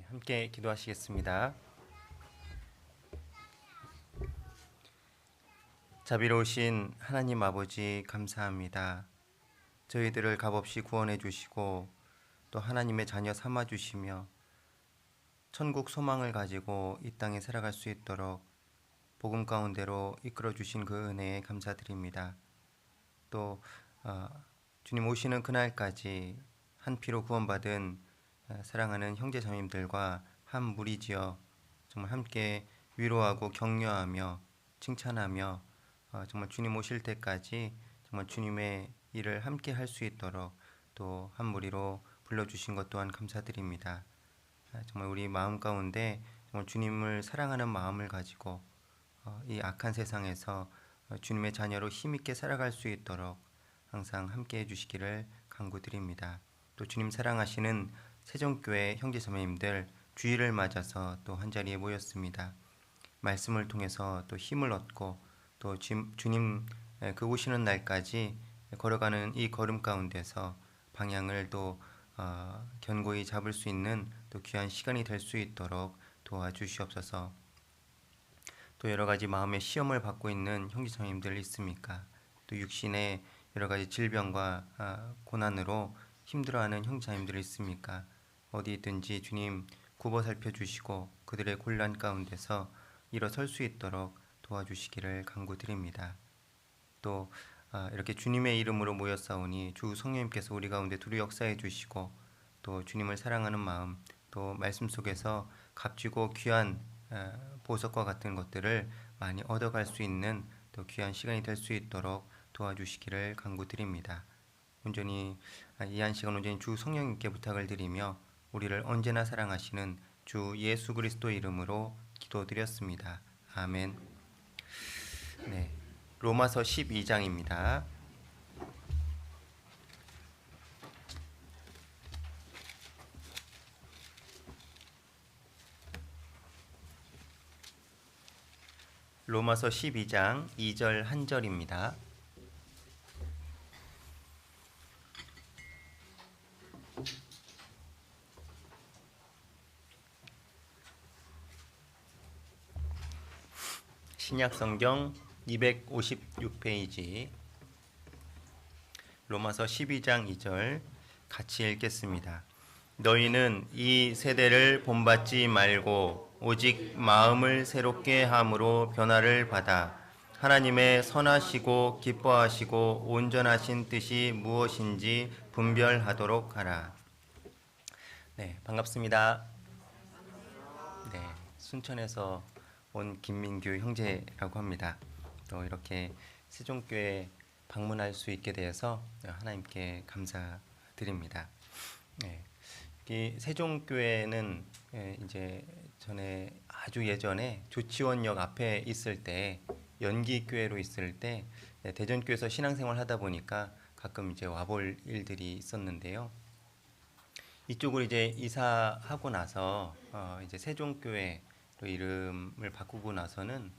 함께 기도하시겠습니다. 자비로우신 하나님 아버지 감사합니다. 저희들을 값없이 구원해 주시고 또 하나님의 자녀 삼아 주시며 천국 소망을 가지고 이 땅에 살아갈 수 있도록 복음 가운데로 이끌어 주신 그 은혜에 감사드립니다. 또 주님 오시는 그날까지 한 피로 구원받은 사랑하는 형제 자매님들과 한 무리지어 정말 함께 위로하고 격려하며 칭찬하며 정말 주님 오실 때까지 정말 주님의 일을 함께 할 수 있도록 또 한 무리로 불러주신 것 또한 감사드립니다. 정말 우리 마음 가운데 정말 주님을 사랑하는 마음을 가지고 이 악한 세상에서 주님의 자녀로 힘있게 살아갈 수 있도록 항상 함께 해주시기를 간구드립니다. 또 주님 사랑하시는 세종교회 형제자매님들 주일을 맞아서 또 한자리에 모였습니다. 말씀을 통해서 또 힘을 얻고 또 주님 그 오시는 날까지 걸어가는 이 걸음 가운데서 방향을 또 견고히 잡을 수 있는 또 귀한 시간이 될 수 있도록 도와주시옵소서. 또 여러 가지 마음의 시험을 받고 있는 형제자매님들 있습니까? 또 육신의 여러 가지 질병과 고난으로 힘들어하는 형제자매님들 있습니까? 어디 있든지 주님 굽어 살펴주시고 그들의 곤란 가운데서 일어설 수 있도록 도와주시기를 간구드립니다. 또 이렇게 주님의 이름으로 모였사오니 주 성령님께서 우리 가운데 두루 역사해 주시고 또 주님을 사랑하는 마음 또 말씀 속에서 값지고 귀한 보석과 같은 것들을 많이 얻어갈 수 있는 또 귀한 시간이 될 수 있도록 도와주시기를 간구드립니다. 온전히 이 한 시간 온전히 주 성령님께 부탁을 드리며 우리를 언제나 사랑하시는 주 예수 그리스도 이름으로 기도드렸습니다. 아멘. 네, 로마서 12장입니다. 로마서 12장 2절 1절입니다. 신약성경 256페이지 로마서 12장 2절 같이 읽겠습니다. 너희는 이 세대를 본받지 말고 오직 마음을 새롭게 함으로 변화를 받아 하나님의 선하시고 기뻐하시고 온전하신 뜻이 무엇인지 분별하도록 하라. 네, 반갑습니다. 네, 순천에서 온 김민규 형제라고 합니다. 또 이렇게 세종교회 방문할 수 있게 되어서 하나님께 감사드립니다. 네, 이 세종교회는 이제 전에 아주 예전에 조치원역 앞에 있을 때 연기교회로 있을 때 대전교회에서 신앙생활 하다 보니까 가끔 이제 와볼 일들이 있었는데요. 이쪽으로 이제 이사하고 나서 이제 세종교회로 이름을 바꾸고 나서는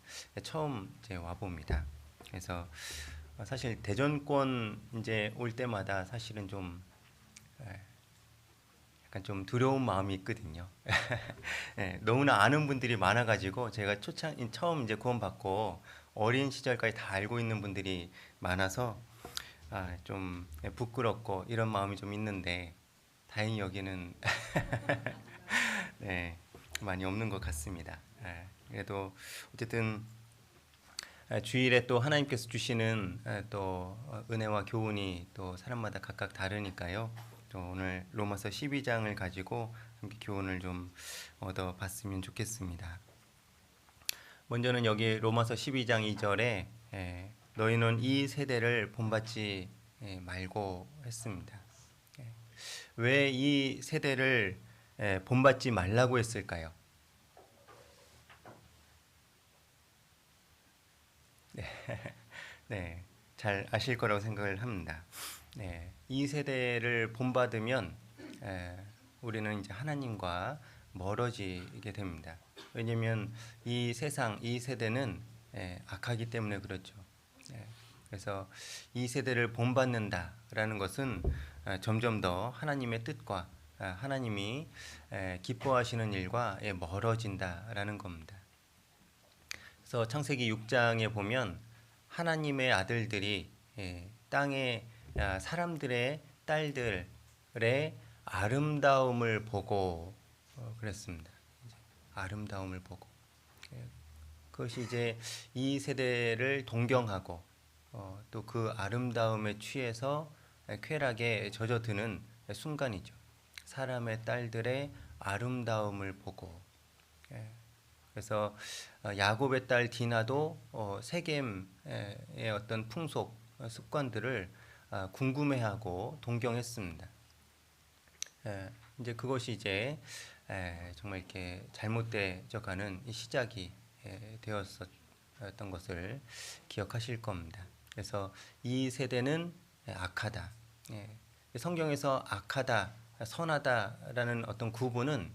처음 이제 와 봅니다. 그래서 사실 대전권 이제 올 때마다 사실은 좀 약간 좀 두려운 마음이 있거든요. 네, 너무나 아는 분들이 많아가지고 제가 처음 이제 구원받고 어린 시절까지 다 알고 있는 분들이 많아서 좀 부끄럽고 이런 마음이 좀 있는데 다행히 여기는 네, 많이 없는 것 같습니다. 그래도 어쨌든 주일에 또 하나님께서 주시는 또 은혜와 교훈이 또 사람마다 각각 다르니까요. 또 오늘 로마서 12장을 가지고 함께 교훈을 좀 얻어봤으면 좋겠습니다. 먼저는 여기 로마서 12장 2절에 너희는 이 세대를 본받지 말고 했습니다. 왜 이 세대를 본받지 말라고 했을까요? 네, 네, 잘 아실 거라고 생각을 합니다. 네, 이 세대를 본받으면 우리는 이제 하나님과 멀어지게 됩니다. 왜냐하면 이 세상, 이 세대는 악하기 때문에 그렇죠. 그래서 이 세대를 본받는다라는 것은 점점 더 하나님의 뜻과 하나님이 기뻐하시는 일과 멀어진다라는 겁니다. 그래서 창세기 6장에 보면 하나님의 아들들이 땅의 사람들의 딸들의 아름다움을 보고 그랬습니다. 아름다움을 보고 그것이 이제 이 세대를 동경하고 또 그 아름다움에 취해서 쾌락에 젖어드는 순간이죠. 사람의 딸들의 아름다움을 보고 그래서 야곱의 딸 디나도 세겜의 어떤 풍속 습관들을 궁금해하고 동경했습니다. 이제 그것이 이제 정말 이렇게 잘못되어가는 시작이 되었었던 것을 기억하실 겁니다. 그래서 이 세대는 악하다. 성경에서 악하다, 선하다라는 어떤 구분은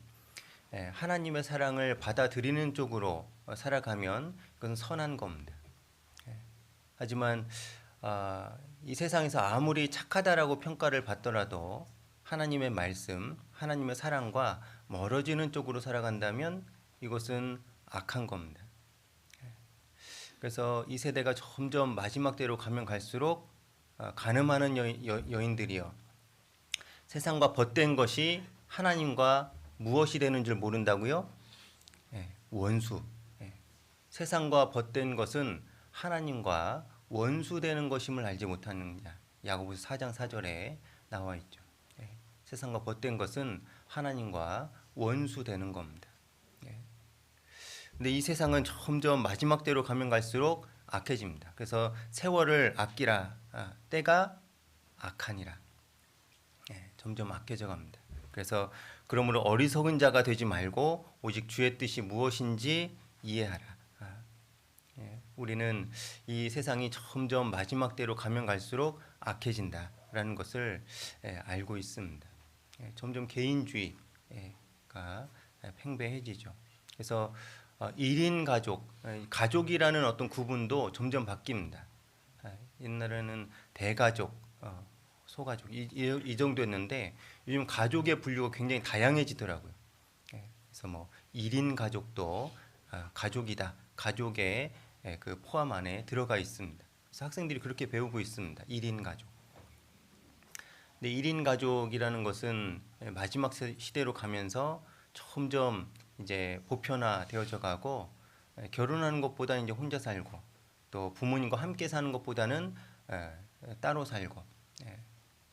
하나님의 사랑을 받아들이는 쪽으로 살아가면 그것은 선한 겁니다. 하지만 이 세상에서 아무리 착하다라고 평가를 받더라도 하나님의 말씀, 하나님의 사랑과 멀어지는 쪽으로 살아간다면 이것은 악한 겁니다. 그래서 이 세대가 점점 마지막 때로 가면 갈수록 가늠하는 여인들이요, 세상과 벗된 것이 하나님과 무엇이 되는 줄 모른다고요? 원수. 세상과 벗된 것은 하나님과 원수되는 것임을 알지 못하는 자. 야고보서 4장 4절에 나와 있죠. 세상과 벗된 것은 하나님과 원수되는 겁니다. 근데 이 세상은 점점 마지막 때로 가면 갈수록 악해집니다. 그래서 세월을 아끼라, 때가 악하니라. 점점 악해져 갑니다. 그래서 그러므로 어리석은 자가 되지 말고 오직 주의 뜻이 무엇인지 이해하라. 우리는 이 세상이 점점 마지막 때로 가면 갈수록 악해진다라는 것을 알고 있습니다. 점점 개인주의가 팽배해지죠. 그래서 1인 가족, 가족이라는 어떤 구분도 점점 바뀝니다. 옛날에는 대가족, 소가족 이 정도였는데 요즘 가족의 분류가 굉장히 다양해지더라고요. 그래서 뭐 1인 가족도 가족이다. 가족의 그 포함 안에 들어가 있습니다. 그래서 학생들이 그렇게 배우고 있습니다. 1인 가족. 근데 1인 가족이라는 것은 마지막 시대로 가면서 점점 이제 보편화되어져 가고 결혼하는 것보다 이제 혼자 살고 또 부모님과 함께 사는 것보다는 따로 살고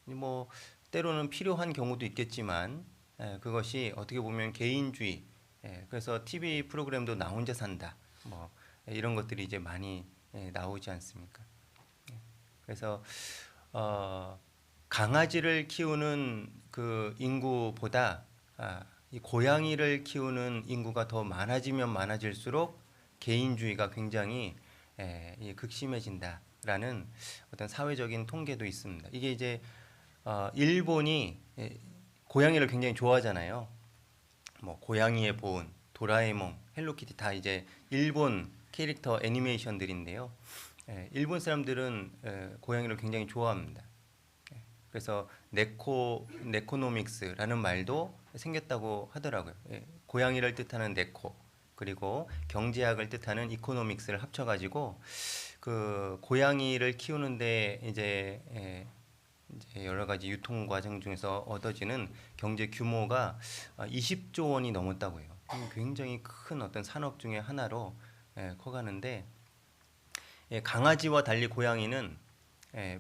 뭐 때로는 필요한 경우도 있겠지만 그것이 어떻게 보면 개인주의 그래서 TV 프로그램도 나 혼자 산다 뭐 이런 것들이 이제 많이 나오지 않습니까? 그래서 강아지를 키우는 그 인구보다 이 고양이를 키우는 인구가 더 많아지면 많아질수록 개인주의가 굉장히 극심해진다라는 어떤 사회적인 통계도 있습니다. 이게 이제 일본이 고양이를 굉장히 좋아하잖아요. 뭐 고양이의 보은, 도라에몽, 헬로키티 다 이제 일본 캐릭터 애니메이션들인데요. 일본 사람들은 고양이를 굉장히 좋아합니다. 그래서 네코노믹스라는 말도 생겼다고 하더라고요. 고양이를 뜻하는 네코 그리고 경제학을 뜻하는 이코노믹스를 합쳐가지고 그 고양이를 키우는데 이제 여러 가지 유통 과정 중에서 얻어지는 경제 규모가 20조 원이 넘었다고 해요. 굉장히 큰 어떤 산업 중에 하나로 커가는데 강아지와 달리 고양이는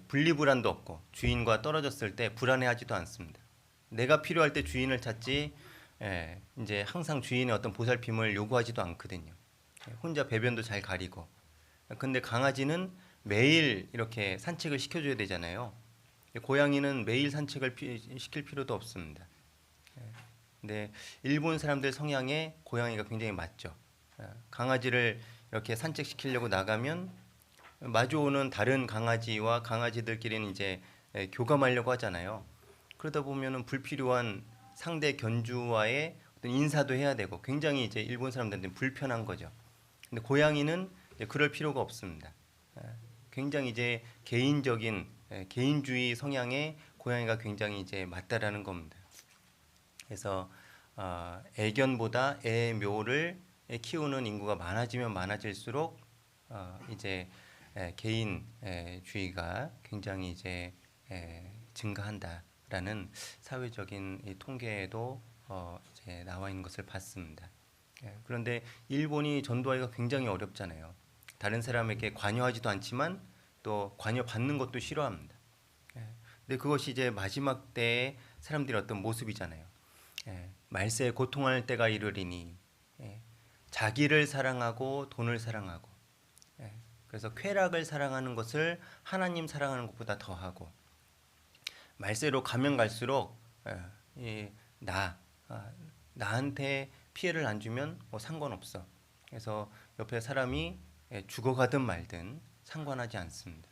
분리불안도 없고 주인과 떨어졌을 때 불안해하지도 않습니다. 내가 필요할 때 주인을 찾지 이제 항상 주인의 어떤 보살핌을 요구하지도 않거든요. 혼자 배변도 잘 가리고. 근데 강아지는 매일 이렇게 산책을 시켜줘야 되잖아요. 고양이는 매일 산책을 시킬 필요도 없습니다. 근데 일본 사람들 성향에 고양이가 굉장히 맞죠. 강아지를 이렇게 산책시키려고 나가면 마주오는 다른 강아지와 강아지들끼리는 이제 교감하려고 하잖아요. 그러다 보면은 불필요한 상대 견주와의 어떤 인사도 해야 되고 굉장히 이제 일본 사람들한테 불편한 거죠. 근데 고양이는 그럴 필요가 없습니다. 굉장히 이제 개인적인 개인주의 성향의 고양이가 굉장히 이제 맞다라는 겁니다. 그래서 애견보다 애묘를 키우는 인구가 많아지면 많아질수록 이제 개인주의가 굉장히 이제 증가한다라는 사회적인 이 통계에도 이제 나와 있는 것을 봤습니다. 그런데 일본이 전도하기가 굉장히 어렵잖아요. 다른 사람에게 관여하지도 않지만 또 관여받는 것도 싫어합니다. 근데 그것이 이제 마지막 때의 사람들의 어떤 모습이잖아요. 말세에 고통할 때가 이르리니 자기를 사랑하고 돈을 사랑하고 그래서 쾌락을 사랑하는 것을 하나님 사랑하는 것보다 더하고 말세로 가면 갈수록 나 나한테 피해를 안 주면 뭐 상관없어. 그래서 옆에 사람이 죽어가든 말든 상관하지 않습니다.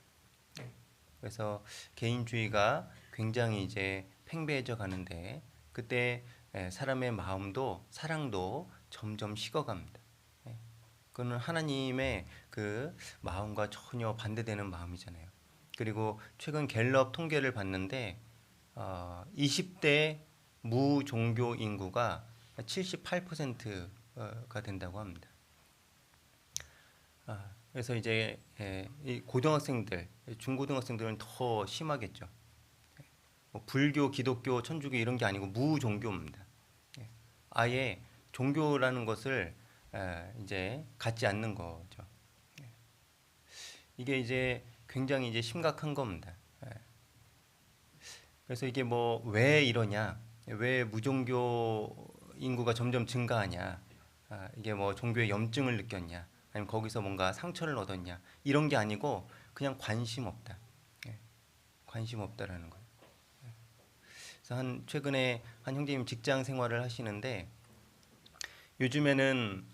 그래서 개인주의가 굉장히 이제 팽배해져 가는데 그때 사람의 마음도 사랑도 점점 식어갑니다. 그거는 하나님의 그 마음과 전혀 반대되는 마음이잖아요. 그리고 최근 갤럽 통계를 봤는데 20대 무종교 인구가 78%가 된다고 합니다. 그래서 이제 이 고등학생들, 중고등학생들은 더 심하겠죠. 뭐 불교, 기독교, 천주교 이런 게 아니고 무종교입니다. 아예 종교라는 것을 이제 갖지 않는 거죠. 이게 이제 굉장히 이제 심각한 겁니다. 그래서 이게 뭐 왜 이러냐, 왜 무종교 인구가 점점 증가하냐, 이게 뭐 종교의 염증을 느꼈냐, 아니면 거기서 뭔가 상처를 얻었냐 이런 게 아니고 그냥 관심 없다. 관심 없다라는 거예요. 그래서 최근에 한 형제님 직장 생활을 하시는데 요즘에는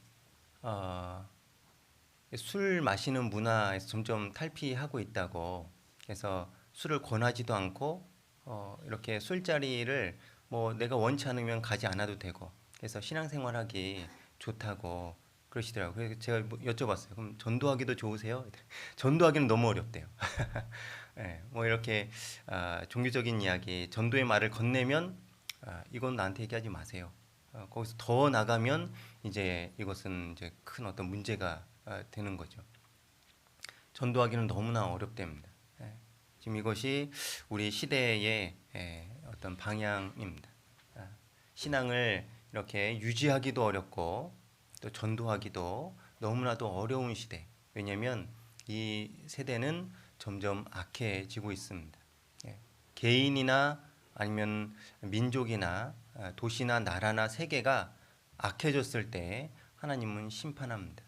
술 마시는 문화에서 점점 탈피하고 있다고. 그래서 술을 권하지도 않고 이렇게 술자리를 뭐 내가 원치 않으면 가지 않아도 되고. 그래서 신앙생활하기 좋다고 그러시더라고요. 그래서 제가 뭐 여쭤봤어요. 그럼 전도하기도 좋으세요? 전도하기는 너무 어렵대요. 뭐 이렇게 종교적인 이야기, 전도의 말을 건네면 이건 나한테 얘기하지 마세요. 거기서 더 나가면 이제 이것은 이제 큰 어떤 문제가 되는 거죠. 전도하기는 너무나 어렵답니다. 지금 이것이 우리 시대의 어떤 방향입니다. 신앙을 이렇게 유지하기도 어렵고 또 전도하기도 너무나도 어려운 시대. 왜냐하면 이 세대는 점점 악해지고 있습니다. 개인이나 아니면 민족이나 도시나 나라나 세계가 악해졌을 때 하나님은 심판합니다.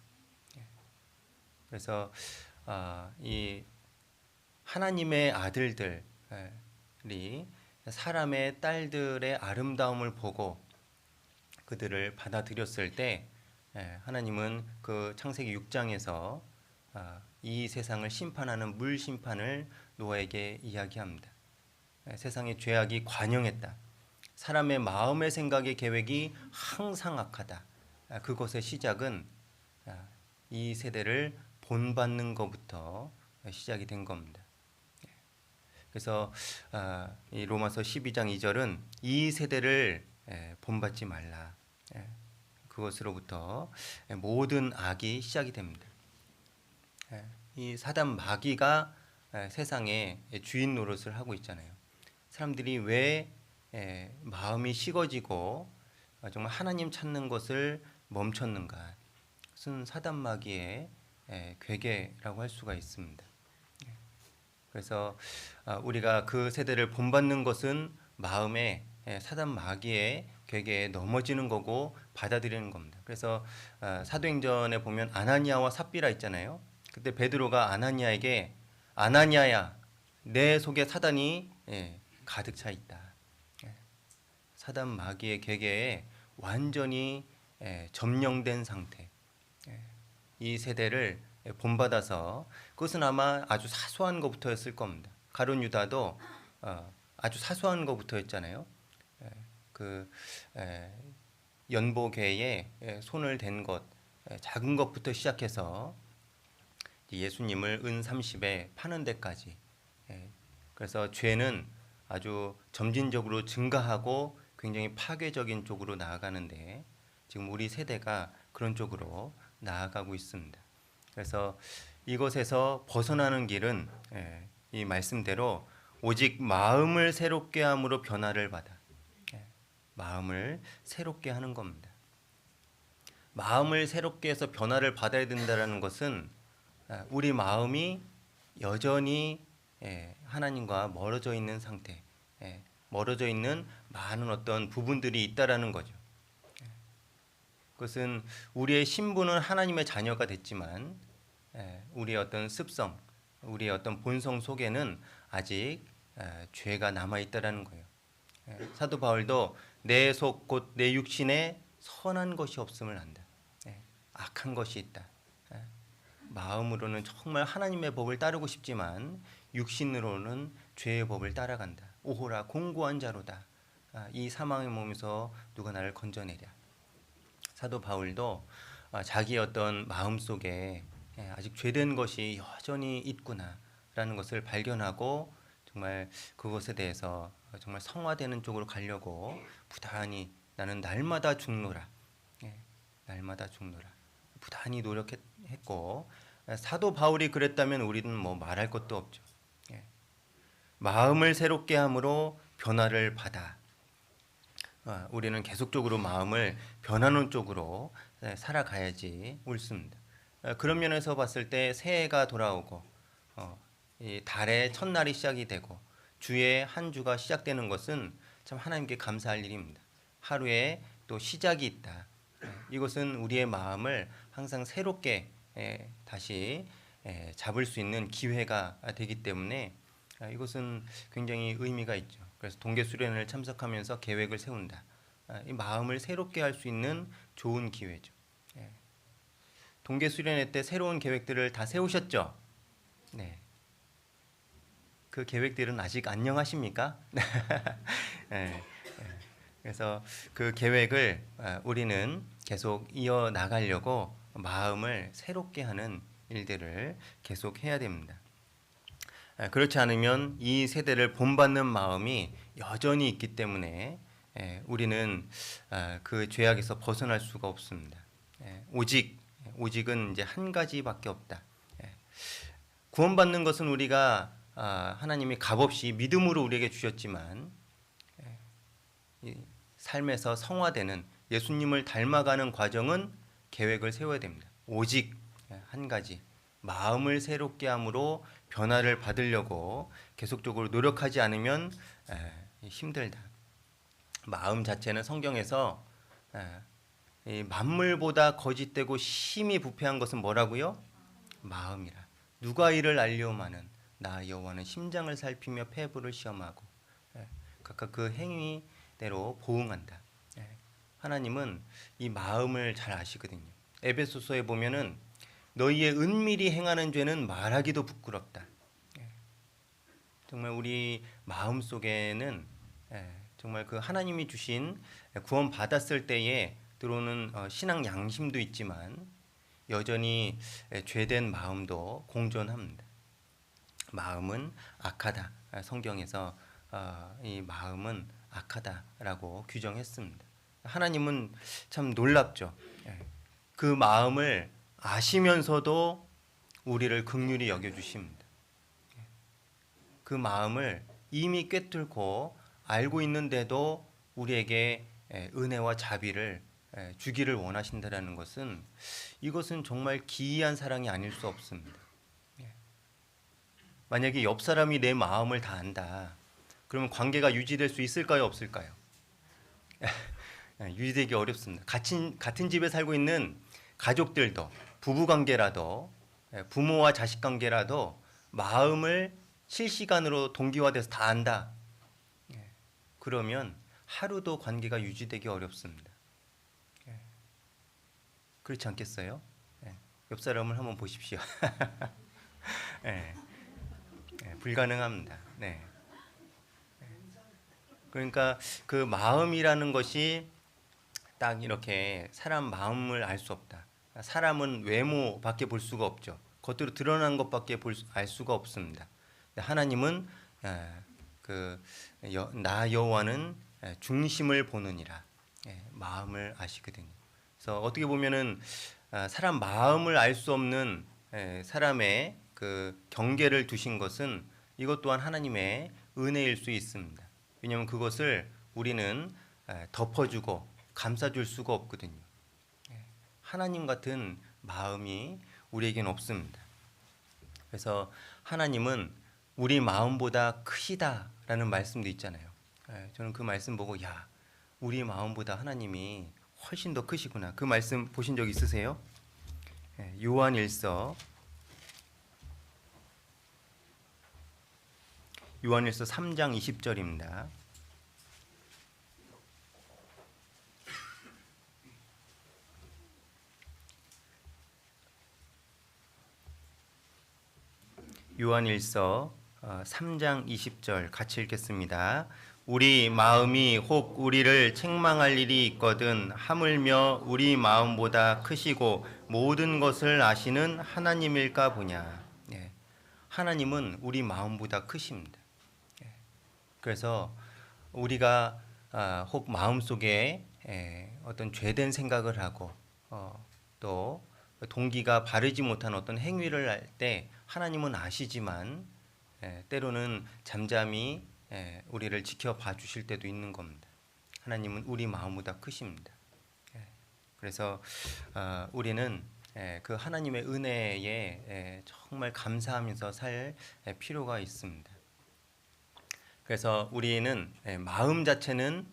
그래서 이 하나님의 아들들이 사람의 딸들의 아름다움을 보고 그들을 받아들였을 때 하나님은 그 창세기 6장에서 이 세상을 심판하는 물 심판을 노아에게 이야기합니다. 세상의 죄악이 관영했다. 사람의 마음의 생각의 계획이 항상 악하다. 그것의 시작은 이 세대를 본받는 것부터 시작이 된 겁니다. 그래서 이 로마서 12장 2절은 이 세대를 본받지 말라. 그것으로부터 모든 악이 시작이 됩니다. 이 사단 마귀가 세상에 주인 노릇을 하고 있잖아요. 사람들이 왜 마음이 식어지고 정말 하나님 찾는 것을 멈췄는가? 그것은 사단 마귀의 괴계라고 할 수가 있습니다. 그래서 우리가 그 세대를 본받는 것은 마음에 사단 마귀의 괴계에 넘어지는 거고 받아들이는 겁니다. 그래서 사도행전에 보면 아나니아와 삽비라 있잖아요. 그때 베드로가 아나니아에게 아나니아야 내 속에 사단이 가득 차 있다. 사단 마귀의 괴계에 완전히 점령된 상태. 이 세대를 본받아서 그것은 아마 아주 사소한 것부터였을 겁니다. 가룟 유다도 아주 사소한 것부터였잖아요. 그 연보궤에 손을 댄 것, 작은 것부터 시작해서 예수님을 은 30에 파는 데까지. 그래서 죄는 아주 점진적으로 증가하고 굉장히 파괴적인 쪽으로 나아가는데 지금 우리 세대가 그런 쪽으로 나아가고 있습니다. 그래서 이것에서 벗어나는 길은 이 말씀대로 오직 마음을 새롭게 함으로 변화를 받아 마음을 새롭게 하는 겁니다. 마음을 새롭게 해서 변화를 받아야 된다는 것은 우리 마음이 여전히 하나님과 멀어져 있는 상태, 멀어져 있는 많은 어떤 부분들이 있다라는 거죠. 그것은 우리의 신분은 하나님의 자녀가 됐지만 우리의 어떤 습성, 우리의 어떤 본성 속에는 아직 죄가 남아 있다라는 거예요. 사도 바울도 내 속 곧 내 육신에 선한 것이 없음을 안다. 악한 것이 있다. 마음으로는 정말 하나님의 법을 따르고 싶지만 육신으로는 죄의 법을 따라간다. 오호라 공고한 자로다. 이 사망의 몸에서 누가 나를 건져내랴. 사도 바울도 자기의 어떤 마음속에 아직 죄된 것이 여전히 있구나라는 것을 발견하고 정말 그것에 대해서 정말 성화되는 쪽으로 가려고 부단히 나는 날마다 죽노라. 날마다 죽노라. 부단히 노력했고 사도 바울이 그랬다면 우리는 뭐 말할 것도 없죠. 마음을 새롭게 함으로 변화를 받아 우리는 계속적으로 마음을 변하는 쪽으로 살아가야지 옳습니다. 그런 면에서 봤을 때 새해가 돌아오고 이 달의 첫날이 시작이 되고 주의 한 주가 시작되는 것은 참 하나님께 감사할 일입니다. 하루에 또 시작이 있다. 이것은 우리의 마음을 항상 새롭게 다시 잡을 수 있는 기회가 되기 때문에 이것은 굉장히 의미가 있죠. 그래서 동계수련회를 참석하면서 계획을 세운다. 이 마음을 새롭게 할 수 있는 좋은 기회죠. 동계수련회 때 새로운 계획들을 다 세우셨죠? 네. 그 계획들은 아직 안녕하십니까? 그래서 그 계획을 우리는 계속 이어 나가려고 마음을 새롭게 하는 일들을 계속 해야 됩니다. 그렇지 않으면 이 세대를 본받는 마음이 여전히 있기 때문에 우리는 그 죄악에서 벗어날 수가 없습니다. 오직은 이제 한 가지밖에 없다. 구원받는 것은 우리가 하나님이 값없이 믿음으로 우리에게 주셨지만 삶에서 성화되는 예수님을 닮아가는 과정은 계획을 세워야 됩니다. 오직 한 가지 마음을 새롭게 함으로 변화를 받으려고 계속적으로 노력하지 않으면 힘들다. 마음 자체는 성경에서 만물보다 거짓되고 심히 부패한 것은 뭐라고요? 마음이라. 누가 이를 알려오마는 나 여호와는 심장을 살피며 폐부를 시험하고 각각 그 행위대로 보응한다. 하나님은 이 마음을 잘 아시거든요. 에베소서에 보면은 너희의 은밀히 행하는 죄는 말하기도 부끄럽다. 정말 우리 마음 속에는 정말 그 하나님이 주신 구원 받았을 때에 들어오는 신앙 양심도 있지만 여전히 죄된 마음도 공존합니다. 마음은 악하다. 성경에서 이 마음은 악하다라고 규정했습니다. 하나님은 참 놀랍죠. 그 마음을 아시면서도 우리를 긍휼히 여겨주십니다. 그 마음을 이미 꿰뚫고 알고 있는데도 우리에게 은혜와 자비를 주기를 원하신다는 것은 이것은 정말 기이한 사랑이 아닐 수 없습니다. 만약에 옆 사람이 내 마음을 다 안다. 그러면 관계가 유지될 수 있을까요? 없을까요? 유지되기 어렵습니다. 같은 집에 살고 있는 가족들도 부부관계라도 부모와 자식 관계라도 마음을 실시간으로 동기화돼서 다 안다. 그러면 하루도 관계가 유지되기 어렵습니다. 그렇지 않겠어요? 옆 사람을 한번 보십시오. 불가능합니다. 네. 그러니까 그 마음이라는 것이 딱 이렇게 사람 마음을 알 수 없다. 사람은 외모밖에 볼 수가 없죠. 겉으로 드러난 것밖에 알 수가 없습니다. 하나님은 나 여호와는 중심을 보느니라. 마음을 아시거든요. 그래서 어떻게 보면은 사람 마음을 알 수 없는 사람의 그 경계를 두신 것은 이것 또한 하나님의 은혜일 수 있습니다. 왜냐하면 그것을 우리는 덮어주고 감싸줄 수가 없거든요. 하나님 같은 마음이 우리에겐 없습니다. 그래서 하나님은 우리 마음보다 크시다라는 말씀도 있잖아요. 저는 그 말씀 보고 야, 우리 마음보다 하나님이 훨씬 더 크시구나. 그 말씀 보신 적 있으세요? 요한일서 3장 20절입니다. 요한일서 3장 20절 같이 읽겠습니다. 우리 마음이 혹 우리를 책망할 일이 있거든 하물며 우리 마음보다 크시고 모든 것을 아시는 하나님일까 보냐. 하나님은 우리 마음보다 크십니다. 그래서 우리가 혹 마음속에 어떤 죄된 생각을 하고 또 동기가 바르지 못한 어떤 행위를 할 때 하나님은 아시지만 때로는 잠잠히 우리를 지켜봐 주실 때도 있는 겁니다. 하나님은 우리 마음보다 크십니다. 그래서 우리는 그 하나님의 은혜에 정말 감사하면서 살 필요가 있습니다. 그래서 우리는 마음 자체는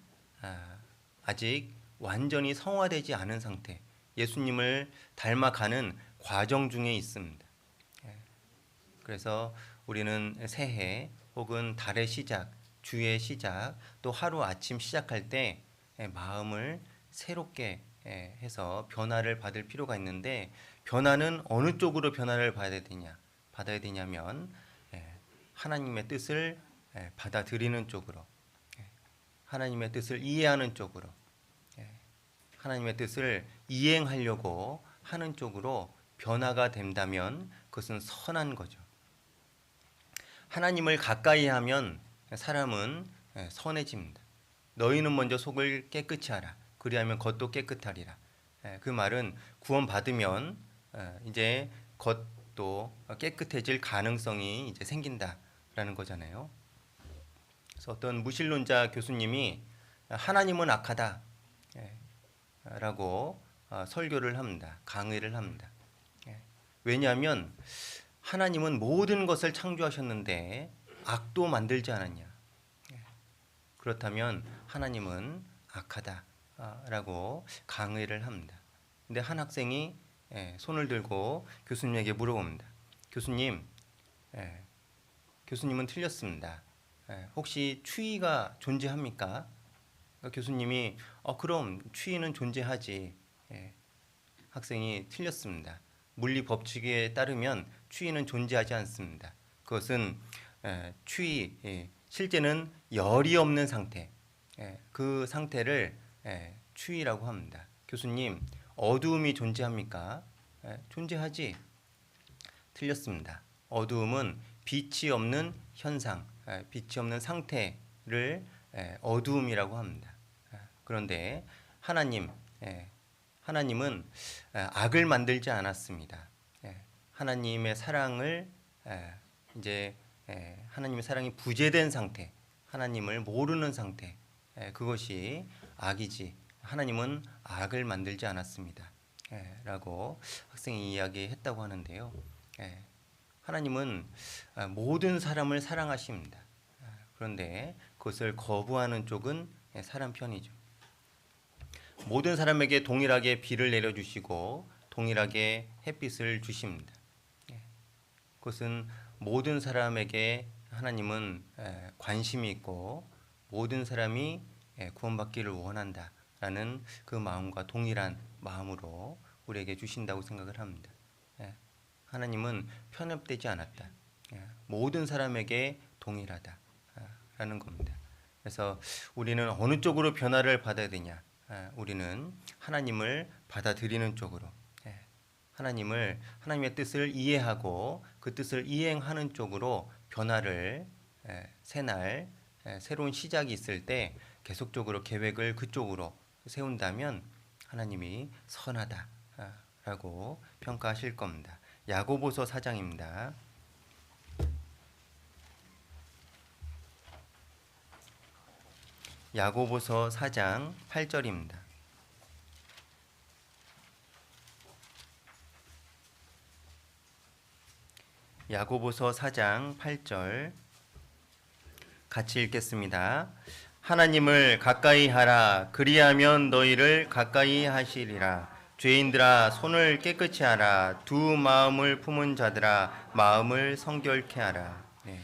아직 완전히 성화되지 않은 상태, 예수님을 닮아가는 과정 중에 있습니다. 그래서 우리는 새해 혹은 달의 시작, 주의 시작, 또 하루 아침 시작할 때 마음을 새롭게 해서 변화를 받을 필요가 있는데, 변화는 어느 쪽으로 변화를 받아야 되냐면 하나님의 뜻을 받아들이는 쪽으로, 하나님의 뜻을 이해하는 쪽으로, 하나님의 뜻을 이행하려고 하는 쪽으로 변화가 된다면 그것은 선한 거죠. 하나님을 가까이 하면 사람은 선해집니다. 너희는 먼저 속을 깨끗이 하라. 그리하면 겉도 깨끗하리라. 그 말은 구원받으면 이제 겉도 깨끗해질 가능성이 이제 생긴다라는 거잖아요. 그래서 어떤 무신론자 교수님이 하나님은 악하다 라고 설교를 합니다. 강의를 합니다. 왜냐하면 하나님은 모든 것을 창조하셨는데 악도 만들지 않았냐. 그렇다면 하나님은 악하다라고 강의를 합니다. 근데 한 학생이 손을 들고 교수님에게 물어봅니다. 교수님, 교수님은 틀렸습니다. 혹시 추위가 존재합니까? 그러니까 교수님이 그럼 추위는 존재하지. 학생이 틀렸습니다. 물리 법칙에 따르면 추위는 존재하지 않습니다. 그것은 추위, 실제는 열이 없는 상태, 그 상태를 추위라고 합니다. 교수님, 어두움이 존재합니까? 존재하지. 틀렸습니다. 어두움은 빛이 없는 현상, 빛이 없는 상태를 어두움이라고 합니다. 그런데 하나님은 악을 만들지 않았습니다. 하나님의 사랑을 이제 하나님의 사랑이 부재된 상태, 하나님을 모르는 상태, 그것이 악이지 하나님은 악을 만들지 않았습니다. 라고 학생이 이야기했다고 하는데요. 하나님은 모든 사람을 사랑하십니다. 그런데 그것을 거부하는 쪽은 사람 편이죠. 모든 사람에게 동일하게 비를 내려주시고 동일하게 햇빛을 주십니다. 그것은 모든 사람에게 하나님은 관심이 있고 모든 사람이 구원받기를 원한다라는 그 마음과 동일한 마음으로 우리에게 주신다고 생각을 합니다. 하나님은 편협되지 않았다. 모든 사람에게 동일하다라는 겁니다. 그래서 우리는 어느 쪽으로 변화를 받아야 되냐? 우리는 하나님을 받아들이는 쪽으로, 하나님의 뜻을 이해하고 그 뜻을 이행하는 쪽으로 변화를 새날 새로운 시작이 있을 때 계속적으로 계획을 그쪽으로 세운다면 하나님이 선하다라고 평가하실 겁니다. 야고보서 4장입니다. 야고보서 4장 8절입니다. 야고보서 4장 8절 같이 읽겠습니다. 하나님을 가까이 하라. 그리하면 너희를 가까이 하시리라. 죄인들아 손을 깨끗이 하라. 두 마음을 품은 자들아 마음을 성결케 하라. 네.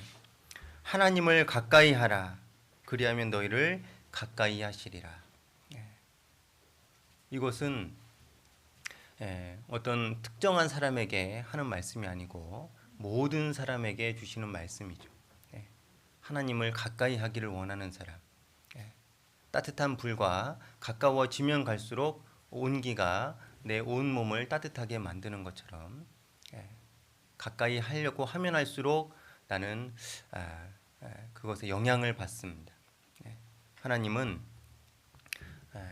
하나님을 가까이 하라. 그리하면 너희를 가까이 하시리라. 네. 이것은 어떤 특정한 사람에게 하는 말씀이 아니고 모든 사람에게 주시는 말씀이죠. 하나님을 가까이 하기를 원하는 사람. 따뜻한 불과 가까워지면 갈수록 온기가 내 온몸을 따뜻하게 만드는 것처럼 가까이 하려고 하면 할수록 나는 그것에 영향을 받습니다. 하나님은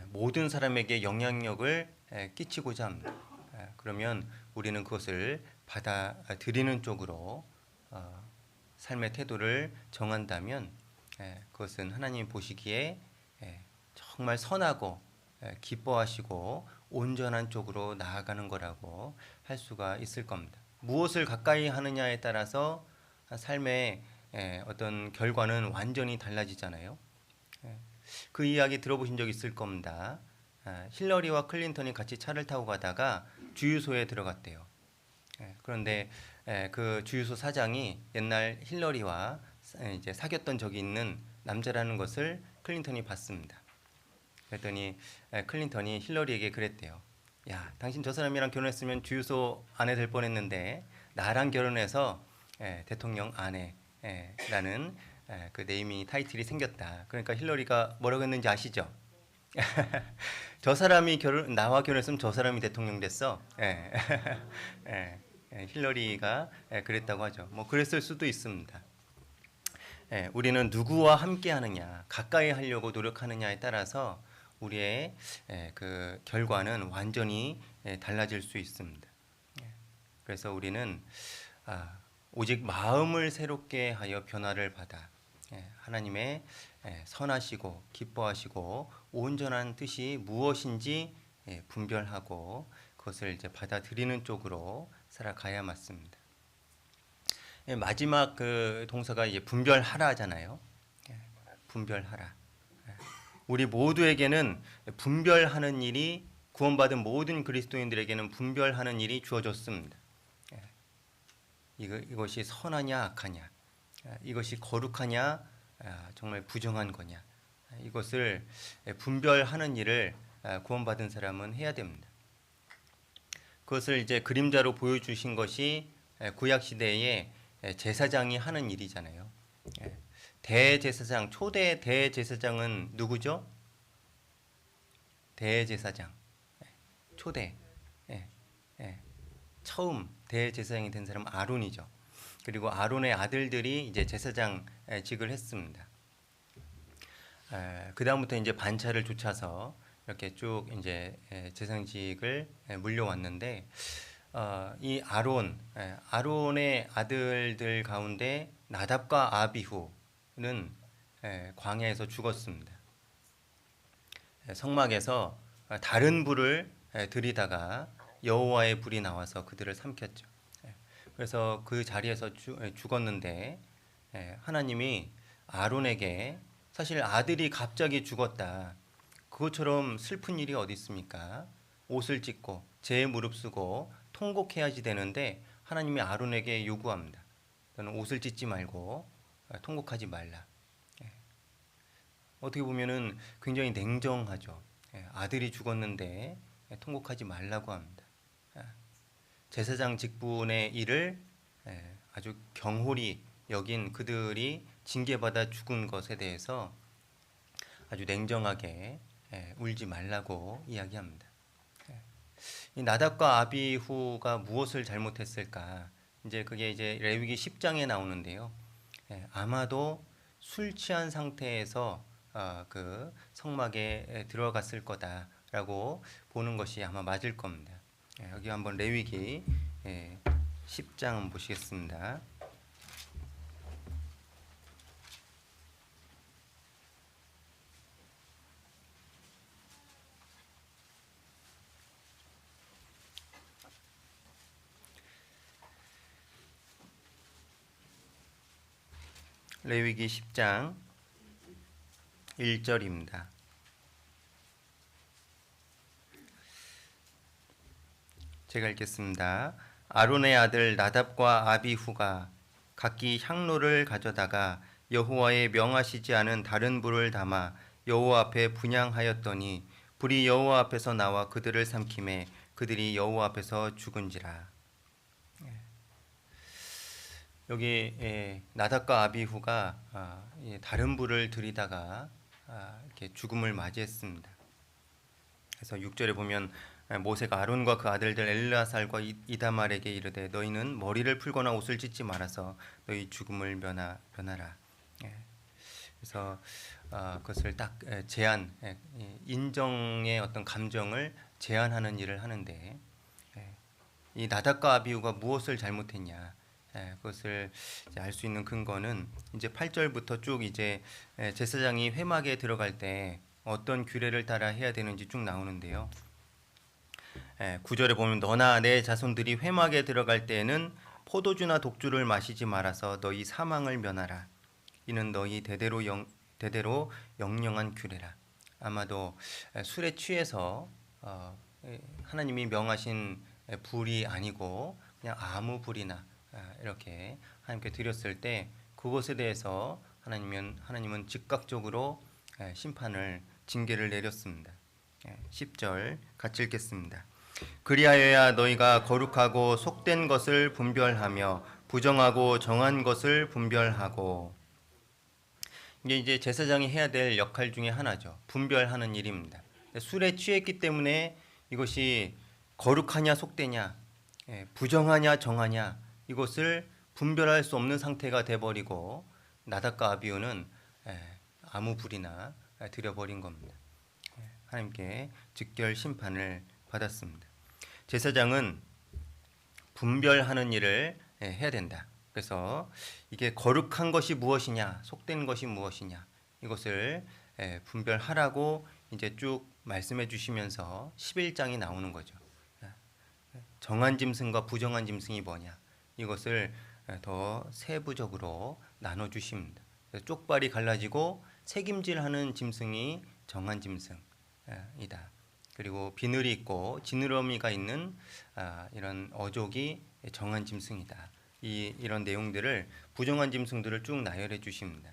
모든 사람에게 영향력을 끼치고자 합니다. 그러면 우리는 그것을 받아들이는 쪽으로 삶의 태도를 정한다면 그것은 하나님 보시기에 정말 선하고 기뻐하시고 온전한 쪽으로 나아가는 거라고 할 수가 있을 겁니다. 무엇을 가까이 하느냐에 따라서 삶의 어떤 결과는 완전히 달라지잖아요. 그 이야기 들어보신 적 있을 겁니다. 힐러리와 클린턴이 같이 차를 타고 가다가 주유소에 들어갔대요. 그런데 그 주유소 사장이 옛날 힐러리와 이제 사귀었던 적이 있는 남자라는 것을 클린턴이 봤습니다. 그랬더니 클린턴이 힐러리에게 그랬대요. 야, 당신 저 사람이랑 결혼했으면 주유소 아내 될 뻔했는데 나랑 결혼해서 대통령 아내라는 그 네이밍 타이틀이 생겼다. 그러니까 힐러리가 뭐라고 했는지 아시죠? 저 사람이 나와 결혼했으면 저 사람이 대통령 됐어. 힐러리가 그랬다고 하죠. 뭐 그랬을 수도 있습니다. 우리는 누구와 함께 하느냐, 가까이 하려고 노력하느냐에 따라서 우리의 그 결과는 완전히 달라질 수 있습니다. 그래서 우리는 오직 마음을 새롭게 하여 변화를 받아 하나님의 선하시고 기뻐하시고 온전한 뜻이 무엇인지 분별하고 그것을 이제 받아들이는 쪽으로 살아가야 맞습니다. 마지막 그 동사가 이제 분별하라잖아요. 분별하라. 우리 모두에게는 분별하는 일이 구원받은 모든 그리스도인들에게는 분별하는 일이 주어졌습니다. 이것이 선하냐 악하냐, 이것이 거룩하냐 정말 부정한 거냐, 이것을 분별하는 일을 구원받은 사람은 해야 됩니다. 그것을 이제 그림자로 보여주신 것이 구약 시대에 제사장이 하는 일이잖아요. 대제사장, 초대 대제사장은 누구죠? 대제사장, 초대, 처음 대제사장이 된 사람은 아론이죠. 그리고 아론의 아들들이 이제 제사장직을 했습니다. 그 다음부터 이제 반차를 쫓아서 이렇게 쭉 이제 제사장직을 물려왔는데 이 아론의 아들들 가운데 나답과 아비후는 광야에서 죽었습니다. 성막에서 다른 불을 들이다가 여호와의 불이 나와서 그들을 삼켰죠. 그래서 그 자리에서 죽었는데 하나님이 아론에게 사실 아들이 갑자기 죽었다, 그것처럼 슬픈 일이 어디 있습니까? 옷을 찢고 제 무릅쓰고 통곡해야지 되는데 하나님이 아론에게 요구합니다. 너는 옷을 찢지 말고 통곡하지 말라. 어떻게 보면은 굉장히 냉정하죠. 아들이 죽었는데 통곡하지 말라고 합니다. 제사장 직분의 일을 아주 경홀히 여긴 그들이 징계받아 죽은 것에 대해서 아주 냉정하게 울지 말라고 이야기합니다. 이 나답과 아비후가 무엇을 잘못했을까? 이제 그게 이제 레위기 10장에 나오는데요. 아마도 술 취한 상태에서 그 성막에 들어갔을 거다라고 보는 것이 아마 맞을 겁니다. 여기 한번 레위기 10장 한번 보시겠습니다. 레위기 10장 1절입니다. 제가 읽겠습니다. 아론의 아들 나답과 아비후가 각기 향로를 가져다가 여호와의 명하시지 않은 다른 불을 담아 여호와 앞에 분향하였더니 불이 여호와 앞에서 나와 그들을 삼키매 그들이 여호와 앞에서 죽은지라. 여기 나답과 아비후가 다른 불을 들이다가 이렇게 죽음을 맞이했습니다. 그래서 6절에 보면 모세가 아론과 그 아들들 엘르아살과 이다말에게 이르되 너희는 머리를 풀거나 옷을 찢지 말아서 너희 죽음을 면하라. 그래서 그것을 딱 제한, 인정의 어떤 감정을 제한하는 일을 하는데 이 나답과 아비후가 무엇을 잘못했냐? 그것을 알 수 있는 근거는 이제 8절부터 쭉 이제 제사장이 회막에 들어갈 때 어떤 규례를 따라 해야 되는지 쭉 나오는데요. 9절에 보면 너나 내 자손들이 회막에 들어갈 때에는 포도주나 독주를 마시지 말아서 너희 사망을 면하라. 이는 너희 대대로 영영한 규례라. 아마도 술에 취해서 하나님이 명하신 불이 아니고 그냥 아무 불이나 이렇게 하나님께 드렸을 때 그것에 대해서 하나님은 즉각적으로 심판을 징계를 내렸습니다. 10절 같이 읽겠습니다. 그리하여야 너희가 거룩하고 속된 것을 분별하며 부정하고 정한 것을 분별하고. 이게 이제 제사장이 해야 될 역할 중에 하나죠. 분별하는 일입니다. 술에 취했기 때문에 이것이 거룩하냐 속되냐, 부정하냐 정하냐 이것을 분별할 수 없는 상태가 돼버리고 나답과 아비후는 아무 불이나 드려버린 겁니다. 하나님께 즉결 심판을 받았습니다. 제사장은 분별하는 일을 해야 된다. 그래서 이게 거룩한 것이 무엇이냐, 속된 것이 무엇이냐 이것을 분별하라고 이제 쭉 말씀해 주시면서 11장이 나오는 거죠. 정한 짐승과 부정한 짐승이 뭐냐 이것을 더 세부적으로 나눠 주십니다. 쪽발이 갈라지고 새김질하는 짐승이 정한 짐승이다. 그리고 비늘이 있고 지느러미가 있는 이런 어족이 정한 짐승이다. 이런 내용들을 부정한 짐승들을 쭉 나열해 주십니다.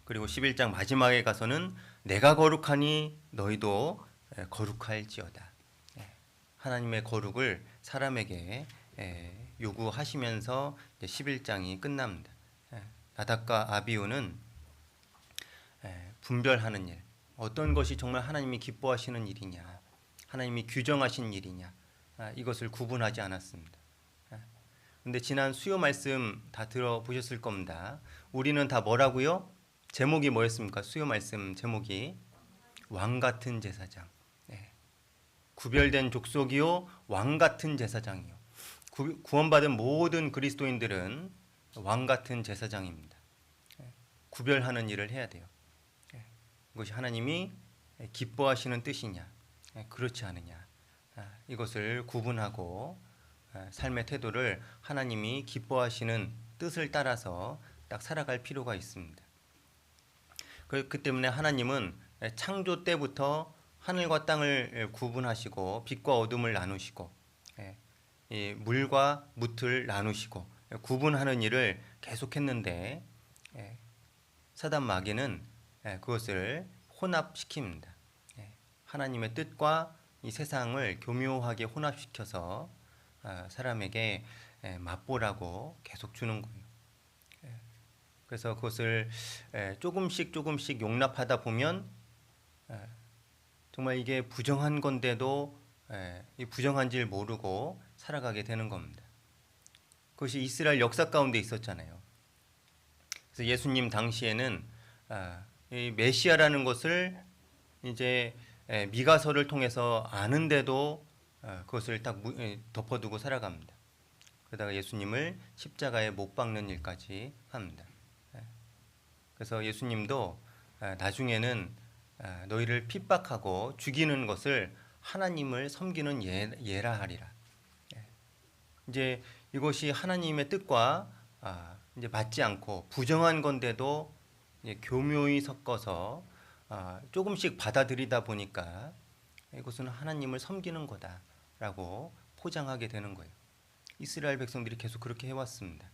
그리고 11장 마지막에 가서는 내가 거룩하니 너희도 거룩할지어다. 하나님의 거룩을 사람에게 요구하시면서 11장이 끝납니다. 나답과 아비후는 분별하는 일, 어떤 것이 정말 하나님이 기뻐하시는 일이냐, 하나님이 규정하신 일이냐 이것을 구분하지 않았습니다. 그런데 지난 수요 말씀 다 들어보셨을 겁니다. 우리는 다 뭐라고요? 제목이 뭐였습니까? 수요 말씀 제목이 왕같은 제사장. 구별된 족속이요 왕같은 제사장이요. 구원받은 모든 그리스도인들은 왕같은 제사장입니다. 구별하는 일을 해야 돼요. 이것이 하나님이 기뻐하시는 뜻이냐 그렇지 않으냐 이것을 구분하고 삶의 태도를 하나님이 기뻐하시는 뜻을 따라서 딱 살아갈 필요가 있습니다. 그 때문에 하나님은 창조 때부터 하늘과 땅을 구분하시고 빛과 어둠을 나누시고 물과 뭇을 나누시고 구분하는 일을 계속했는데 사단 마귀는 그것을 혼합시킵니다. 하나님의 뜻과 이 세상을 교묘하게 혼합시켜서 사람에게 맛보라고 계속 주는 거예요. 그래서 그것을 조금씩 용납하다 보면 정말 이게 부정한 건데도 이 부정한지를 모르고 살아가게 되는 겁니다. 그것이 이스라엘 역사 가운데 있었잖아요. 그래서 예수님 당시에는 이 메시아라는 것을 이제 미가서를 통해서 아는데도 그것을 딱 덮어두고 살아갑니다. 그러다가 예수님을 십자가에 못 박는 일까지 합니다. 그래서 예수님도 나중에는 너희를 핍박하고 죽이는 것을 하나님을 섬기는 예라 하리라. 이제 이것이 하나님의 뜻과 이제 맞지 않고 부정한 건데도 이제 교묘히 섞어서 조금씩 받아들이다 보니까 이것은 하나님을 섬기는 거다라고 포장하게 되는 거예요. 이스라엘 백성들이 계속 그렇게 해왔습니다.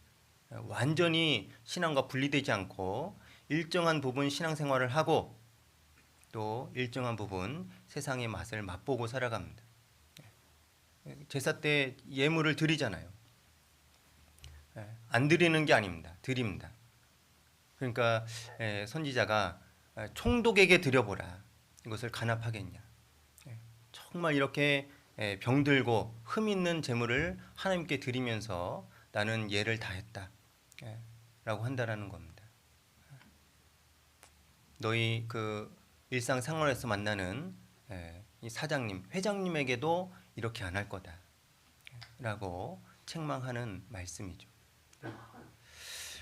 완전히 신앙과 분리되지 않고 일정한 부분 신앙생활을 하고 또 일정한 부분 세상의 맛을 맛보고 살아갑니다. 제사 때 예물을 드리잖아요. 안 드리는 게 아닙니다. 드립니다. 그러니까 선지자가 총독에게 드려보라. 이것을 간합하겠냐. 정말 이렇게 병들고 흠 있는 제물을 하나님께 드리면서 나는 예를 다했다. 라고 한다라는 겁니다. 너희 그 일상생활에서 만나는 이 사장님, 회장님에게도 이렇게 안 할 거다. 라고 책망하는 말씀이죠.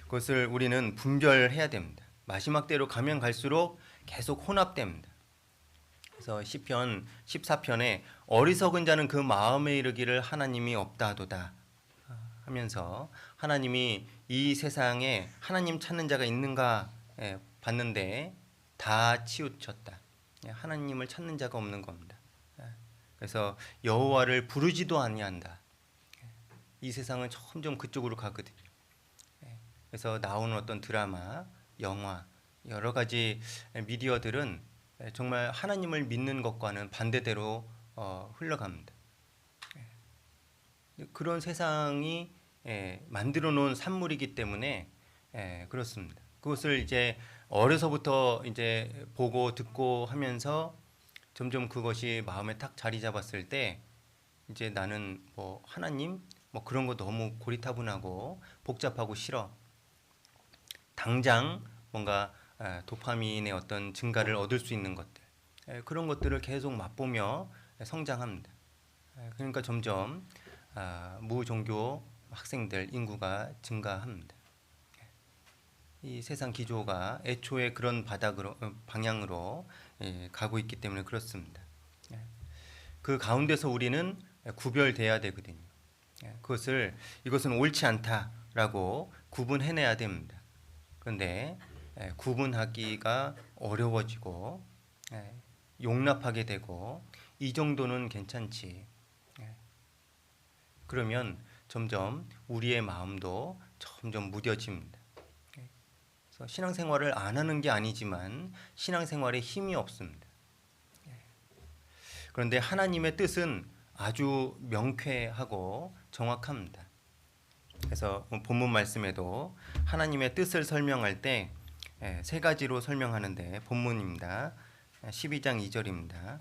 그것을 우리는 분별해야 됩니다. 마지막 때로 가면 갈수록 계속 혼합됩니다. 그래서 시편 14편에 어리석은 자는 그 마음에 이르기를 하나님이 없다 하도다 하면서 하나님이 이 세상에 하나님 찾는 자가 있는가 봤는데 다 치우쳤다. 하나님을 찾는 자가 없는 겁니다. 그래서 여호와를 부르지도 아니한다. 이 세상은 점점 그쪽으로 가거든요. 그래서 나오는 어떤 드라마, 영화, 여러 가지 미디어들은 정말 하나님을 믿는 것과는 반대대로 흘러갑니다. 그런 세상이 만들어 놓은 산물이기 때문에 그렇습니다. 그것을 이제 어려서부터 이제 보고 듣고 하면서 점점 그것이 마음에 딱 자리 잡았을 때 이제 나는 뭐 하나님 뭐 그런 거 너무 고리타분하고 복잡하고 싫어. 당장 뭔가 도파민의 어떤 증가를 얻을 수 있는 것들 그런 것들을 계속 맛보며 성장합니다. 그러니까 점점 무종교 학생들 인구가 증가합니다. 이 세상 기조가 애초에 그런 방향으로 가고 있기 때문에 그렇습니다. 그 가운데서 우리는 구별돼야 되거든요. 이것은 옳지 않다라고 구분해내야 됩니다. 그런데 구분하기가 어려워지고 용납하게 되고 이 정도는 괜찮지. 그러면 점점 우리의 마음도 점점 무뎌집니다. 그래서 신앙생활을 안 하는 게 아니지만 신앙생활에 힘이 없습니다. 그런데 하나님의 뜻은 아주 명쾌하고 정확합니다. 그래서 본문 말씀에도 하나님의 뜻을 설명할 때 세 가지로 설명하는데 본문입니다. 12장 2절입니다.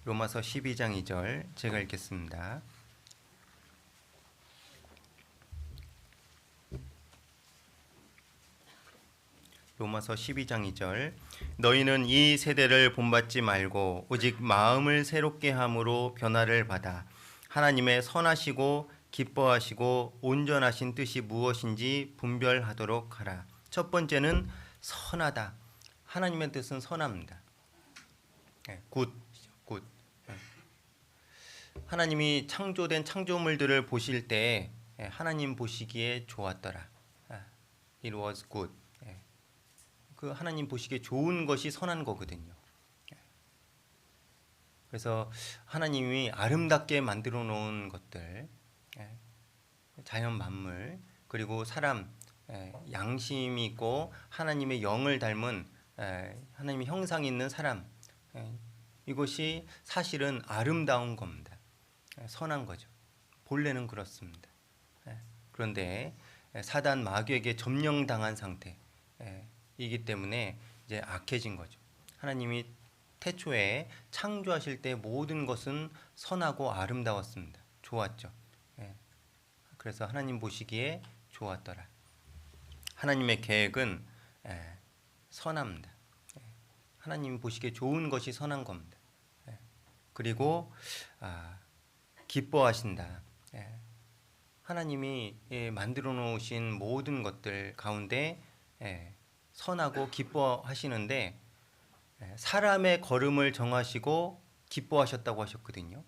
로마서 12장 2절 제가 읽겠습니다. 로마서 12장 2절 너희는 이 세대를 본받지 말고 오직 마음을 새롭게 함으로 변화를 받아 하나님의 선하시고 기뻐하시고 온전하신 뜻이 무엇인지 분별하도록 하라. 첫 번째는 선하다. 하나님의 뜻은 선합니다. 굿. 하나님이 창조된 창조물들을 보실 때 하나님 보시기에 좋았더라. It was good. 그 하나님 보시기에 좋은 것이 선한 거거든요. 그래서 하나님이 아름답게 만들어 놓은 것들, 자연 만물, 그리고 사람, 양심이 있고 하나님의 영을 닮은 하나님의 형상이 있는 사람, 이것이 사실은 아름다운 겁니다. 선한 거죠. 본래는 그렇습니다. 그런데 사단 마귀에게 점령당한 상태이기 때문에 이제 악해진 거죠. 하나님이 태초에 창조하실 때 모든 것은 선하고 아름다웠습니다. 좋았죠. 그래서 하나님 보시기에 좋았더라. 하나님의 계획은 선합니다. 하나님 보시기에 좋은 것이 선한 겁니다. 그리고 기뻐하신다. 하나님이 만들어 놓으신 모든 것들 가운데 선하고 기뻐하시는데 사람의 걸음을 정하시고 기뻐하셨다고 하셨거든요.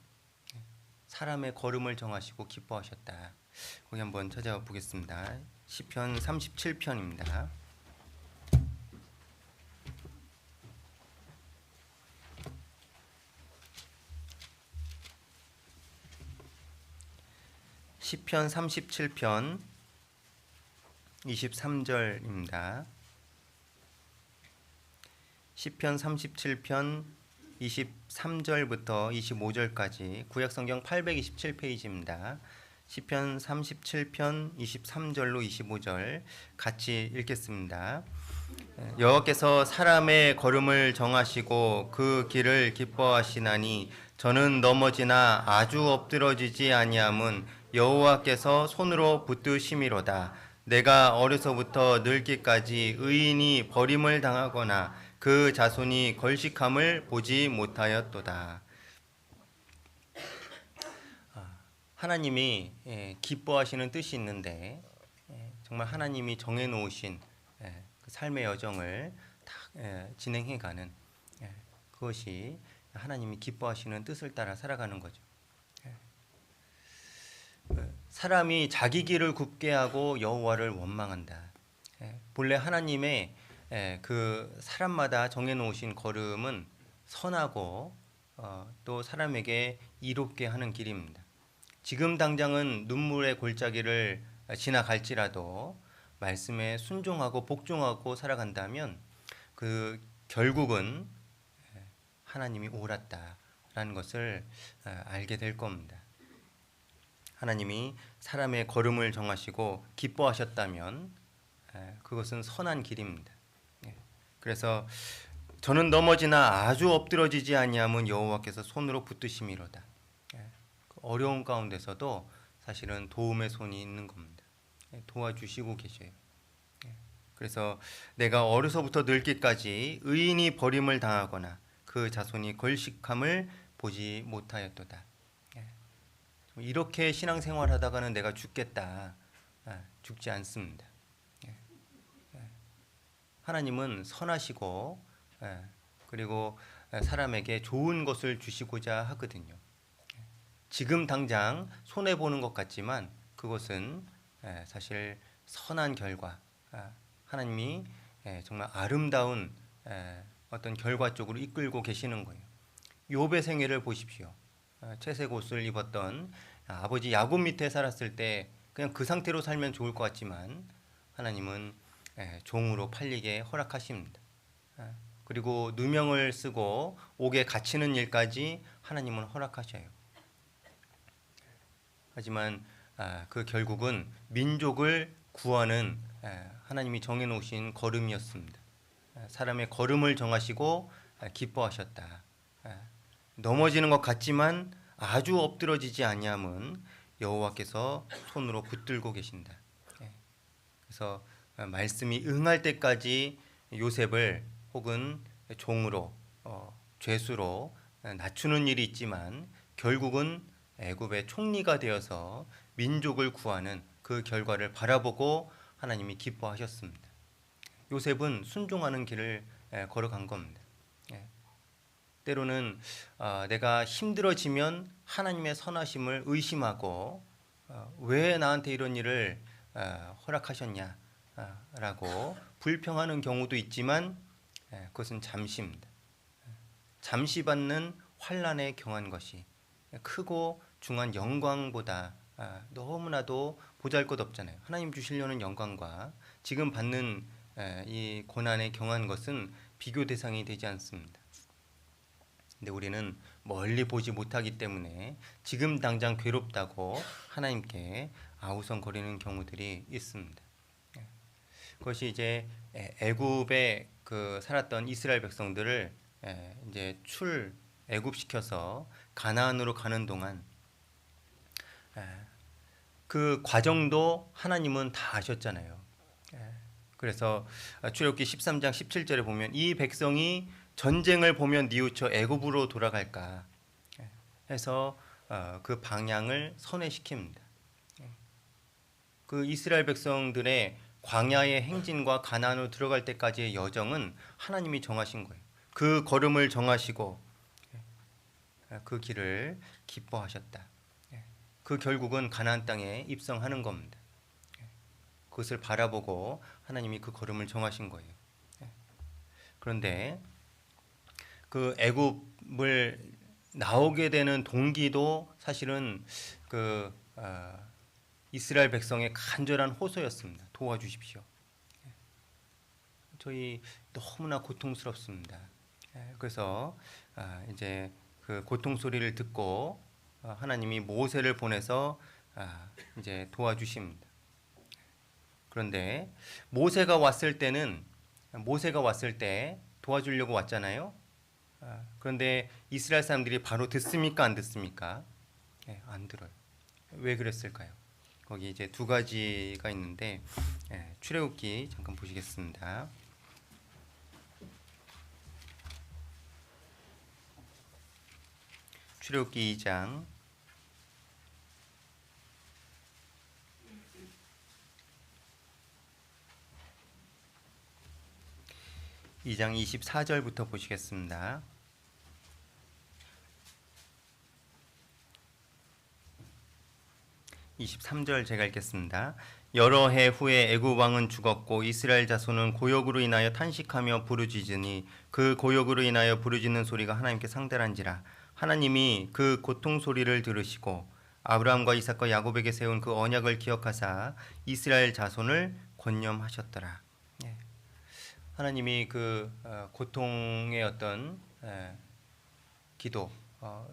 사람의 걸음을 정하시고 기뻐하셨다. 거기 한번 찾아보겠습니다. 시편 37편입니다. 시편 37편 23절입니다. 시편 37편 23절부터 25절까지 구약성경 827페이지입니다. 시편 37편 23절로 25절 같이 읽겠습니다. 여호와께서 사람의 걸음을 정하시고 그 길을 기뻐하시나니 저는 넘어지나 아주 엎드러지지 아니함은 여호와께서 손으로 붙드심이로다. 내가 어려서부터 늙기까지 의인이 버림을 당하거나 그 자손이 걸식함을 보지 못하였도다. 하나님이 기뻐하시는 뜻이 있는데 정말 하나님이 정해놓으신 그 삶의 여정을 다 진행해가는 그것이 하나님이 기뻐하시는 뜻을 따라 살아가는 거죠. 사람이 자기 길을 굽게 하고 여호와를 원망한다. 본래 하나님의 그 사람마다 정해놓으신 걸음은 선하고 또 사람에게 이롭게 하는 길입니다. 지금 당장은 눈물의 골짜기를 지나갈지라도 말씀에 순종하고 복종하고 살아간다면 그 결국은 하나님이 옳았다라는 것을 알게 될 겁니다. 하나님이 사람의 걸음을 정하시고 기뻐하셨다면 그것은 선한 길입니다. 그래서 저는 넘어지나 아주 엎드러지지 아니함은 여호와께서 손으로 붙드심이로다. 어려운 가운데서도 사실은 도움의 손이 있는 겁니다. 도와주시고 계셔요. 그래서 내가 어려서부터 늙기까지 의인이 버림을 당하거나 그 자손이 걸식함을 보지 못하였도다. 이렇게 신앙생활하다가는 내가 죽겠다. 죽지 않습니다. 하나님은 선하시고 그리고 사람에게 좋은 것을 주시고자 하거든요. 지금 당장 손해보는 것 같지만 그것은 사실 선한 결과, 하나님이 정말 아름다운 어떤 결과 쪽으로 이끌고 계시는 거예요. 욥의 생애를 보십시오. 채색 옷을 입었던 아버지 야곱 밑에 살았을 때 그냥 그 상태로 살면 좋을 것 같지만 하나님은 종으로 팔리게 허락하십니다. 그리고 누명을 쓰고 옥에 갇히는 일까지 하나님은 허락하셔요. 하지만 그 결국은 민족을 구하는 하나님이 정해놓으신 걸음이었습니다. 사람의 걸음을 정하시고 기뻐하셨다. 넘어지는 것 같지만 아주 엎드러지지 아니함은 여호와께서 손으로 붙들고 계신다. 그래서 말씀이 응할 때까지 요셉을 혹은 종으로 죄수로 낮추는 일이 있지만 결국은 애굽의 총리가 되어서 민족을 구하는 그 결과를 바라보고 하나님이 기뻐하셨습니다. 요셉은 순종하는 길을 걸어간 겁니다. 때로는 내가 힘들어지면 하나님의 선하심을 의심하고 왜 나한테 이런 일을 허락하셨냐라고 불평하는 경우도 있지만 그것은 잠시입니다. 잠시 받는 환난에 경한 것이 크고 중한 영광보다 너무나도 보잘것없잖아요. 하나님 주시려는 영광과 지금 받는 이 고난에 경한 것은 비교 대상이 되지 않습니다. 근데 우리는 멀리 보지 못하기 때문에 지금 당장 괴롭다고 하나님께 아우성거리는 경우들이 있습니다. 그것이 이제 애굽에 그 살았던 이스라엘 백성들을 이제 애굽시켜서 가나안으로 가는 동안 그 과정도 하나님은 다 아셨잖아요. 그래서 출애굽기 13장 17절에 보면 이 백성이 전쟁을 보면 뉘우쳐 애굽으로 돌아갈까 해서 그 방향을 선회시킵니다. 그 이스라엘 백성들의 광야의 행진과 가나안으로 들어갈 때까지의 여정은 하나님이 정하신 거예요. 그 걸음을 정하시고 그 길을 기뻐하셨다. 그 결국은 가나안 땅에 입성하는 겁니다. 그것을 바라보고 하나님이 그 걸음을 정하신 거예요. 그런데 그 애굽을 나오게 되는 동기도 사실은 그 이스라엘 백성의 간절한 호소였습니다. 도와주십시오. 저희 너무나 고통스럽습니다. 그래서 이제 그 고통 소리를 듣고 하나님이 모세를 보내서 이제 도와주십니다. 그런데 모세가 왔을 때 도와주려고 왔잖아요. 그런데 이스라엘 사람들이 바로 듣습니까? 안 듣습니까? 안 들어요. 왜 그랬을까요? 거기 이제 두 가지가 있는데 출애굽기 잠깐 보시겠습니다. 출애굽기 2장 24절부터 보시겠습니다. 23절 제가 읽겠습니다. 여러 해 후에 애굽 왕은 죽었고 이스라엘 자손은 고역으로 인하여 탄식하며 부르짖으니 그 고역으로 인하여 부르짖는 소리가 하나님께 상달한지라. 하나님이 그 고통 소리를 들으시고 아브라함과 이삭과 야곱에게 세운 그 언약을 기억하사 이스라엘 자손을 권념하셨더라. 하나님이 그 고통의 어떤 기도,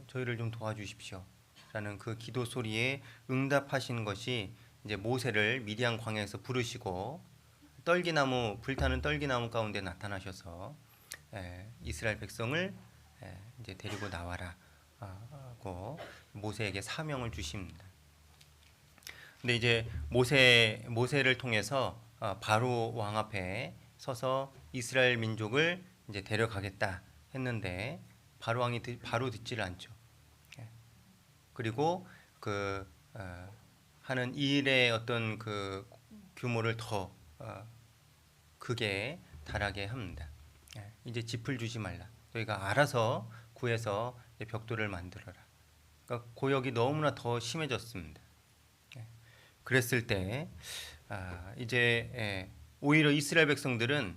저희를 좀 도와주십시오. 라는 그 기도 소리에 응답하신 것이 이제 모세를 미디안 광야에서 부르시고 불타는 떨기나무 가운데 나타나셔서 이스라엘 백성을 이제 데리고 나와라 하고 모세에게 사명을 주십니다. 근데 이제 모세를 통해서 바로 왕 앞에 서서 이스라엘 민족을 이제 데려가겠다 했는데 바로 왕이 바로 듣지를 않죠. 그리고 그 하는 일의 어떤 그 규모를 더 크게 달하게 합니다. 이제 짚을 주지 말라. 너희가 알아서 구해서 벽돌을 만들어라. 그러니까 고역이 너무나 더 심해졌습니다. 그랬을 때 이제 오히려 이스라엘 백성들은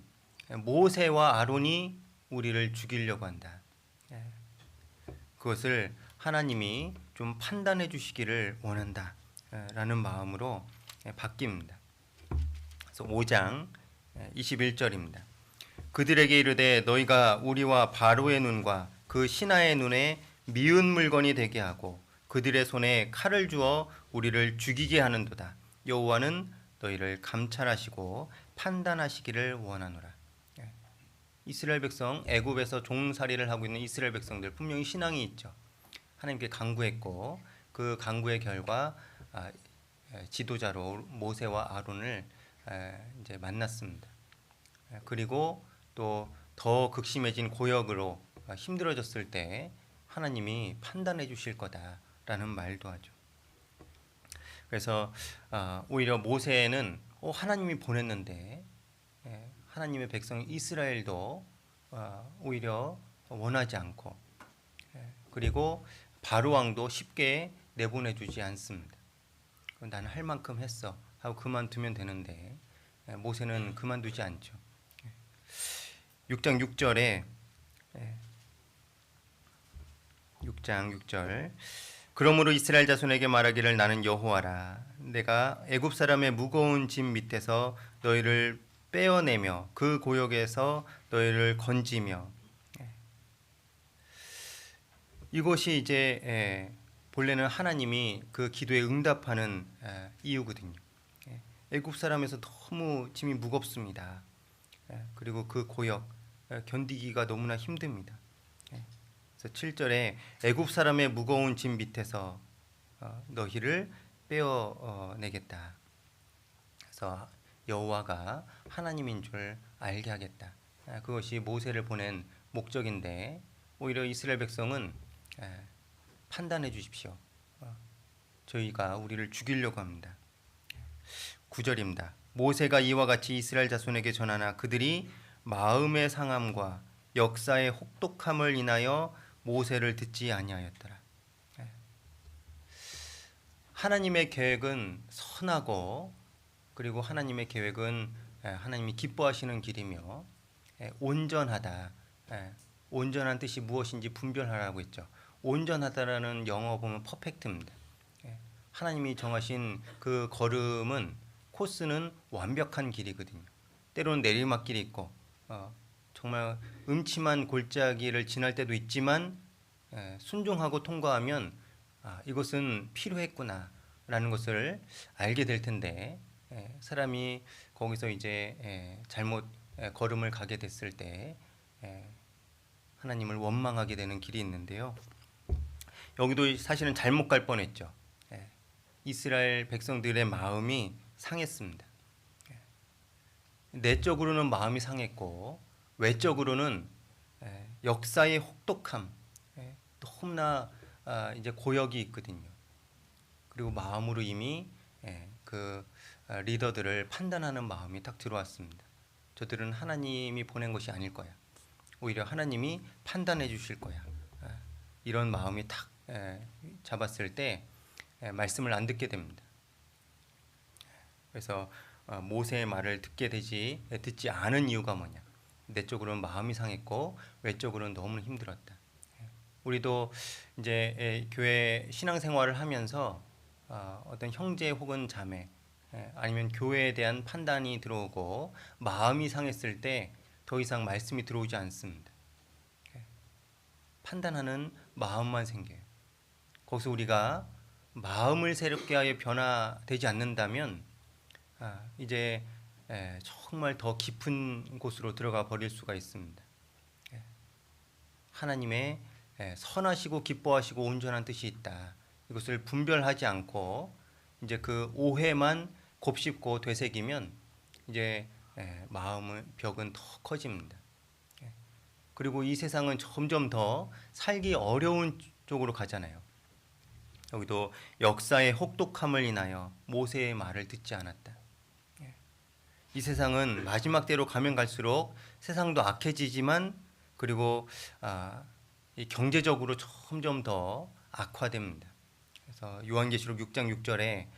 모세와 아론이 우리를 죽이려고 한다. 그것을 하나님이 좀 판단해 주시기를 원한다 라는 마음으로 바뀝니다. 그래서 5장 21절입니다. 그들에게 이르되 너희가 우리와 바로의 눈과 그 신하의 눈에 미운 물건이 되게 하고 그들의 손에 칼을 주어 우리를 죽이게 하는도다. 여호와는 너희를 감찰하시고 판단하시기를 원하노라. 이스라엘 백성, 애굽에서 종살이를 하고 있는 이스라엘 백성들 분명히 신앙이 있죠. 하나님께 간구했고 그 간구의 결과 지도자로 모세와 아론을 이제 만났습니다. 그리고 또 더 극심해진 고역으로 힘들어졌을 때 하나님이 판단해 주실 거다라는 말도 하죠. 그래서 오히려 모세는 하나님이 보냈는데 하나님의 백성 이스라엘도 오히려 원하지 않고 그리고 바로 왕도 쉽게 내보내주지 않습니다. 나는 할 만큼 했어 하고 그만두면 되는데 모세는 그만두지 않죠. 6장 6절에 6장 6절 그러므로 이스라엘 자손에게 말하기를 나는 여호와라 내가 애굽 사람의 무거운 짐 밑에서 너희를 빼어내며 그 고역에서 너희를 건지며 이것이 이제 본래는 하나님이 그 기도에 응답하는 이유거든요. 애굽 사람에서 너무 짐이 무겁습니다. 그리고 그 고역 견디기가 너무나 힘듭니다. 그래서 7절에 애굽 사람의 무거운 짐 밑에서 너희를 빼어내겠다. 그래서 여호와가 하나님인 줄 알게 하겠다. 그것이 모세를 보낸 목적인데 오히려 이스라엘 백성은 판단해 주십시오. 저희가 우리를 죽이려고 합니다. 9절입니다. 모세가 이와 같이 이스라엘 자손에게 전하나 그들이 마음의 상함과 역사의 혹독함을 인하여 모세를 듣지 아니하였더라. 하나님의 계획은 선하고 그리고 하나님의 계획은 하나님이 기뻐하시는 길이며 온전하다. 온전한 뜻이 무엇인지 분별하라고 했죠. 온전하다라는 영어 보면 퍼펙트입니다. 하나님이 정하신 그 걸음은 코스는 완벽한 길이거든요. 때로는 내리막길이 있고 정말 음침한 골짜기를 지날 때도 있지만 순종하고 통과하면 이것은 필요했구나라는 것을 알게 될 텐데 사람이 거기서 이제 잘못 걸음을 가게 됐을 때 하나님을 원망하게 되는 길이 있는데요. 여기도 사실은 잘못 갈 뻔했죠. 이스라엘 백성들의 마음이 상했습니다. 내적으로는 마음이 상했고 외적으로는 역사의 혹독함, 너무나 이제 고역이 있거든요. 그리고 마음으로 이미 그 리더들을 판단하는 마음이 딱 들어왔습니다. 저들은 하나님이 보낸 것이 아닐 거야. 오히려 하나님이 판단해 주실 거야. 이런 마음이 탁 잡았을 때 말씀을 안 듣게 됩니다. 그래서 모세의 말을 듣지 않은 이유가 뭐냐? 내적으로는 마음이 상했고 외적으로는 너무 힘들었다. 우리도 이제 교회 신앙생활을 하면서 어떤 형제 혹은 자매 아니면 교회에 대한 판단이 들어오고 마음이 상했을 때 더 이상 말씀이 들어오지 않습니다. 판단하는 마음만 생겨요. 거기서 우리가 마음을 새롭게 하여 변화되지 않는다면 이제 정말 더 깊은 곳으로 들어가 버릴 수가 있습니다. 하나님의 선하시고 기뻐하시고 온전한 뜻이 있다. 이것을 분별하지 않고 이제 그 오해만 곱씹고 되새기면 이제 마음의 벽은 더 커집니다. 그리고 이 세상은 점점 더 살기 어려운 쪽으로 가잖아요. 여기도 역사의 혹독함을 인하여 모세의 말을 듣지 않았다. 이 세상은 마지막 때로 가면 갈수록 세상도 악해지지만 그리고 이 경제적으로 점점 더 악화됩니다. 그래서 요한계시록 6장 6절에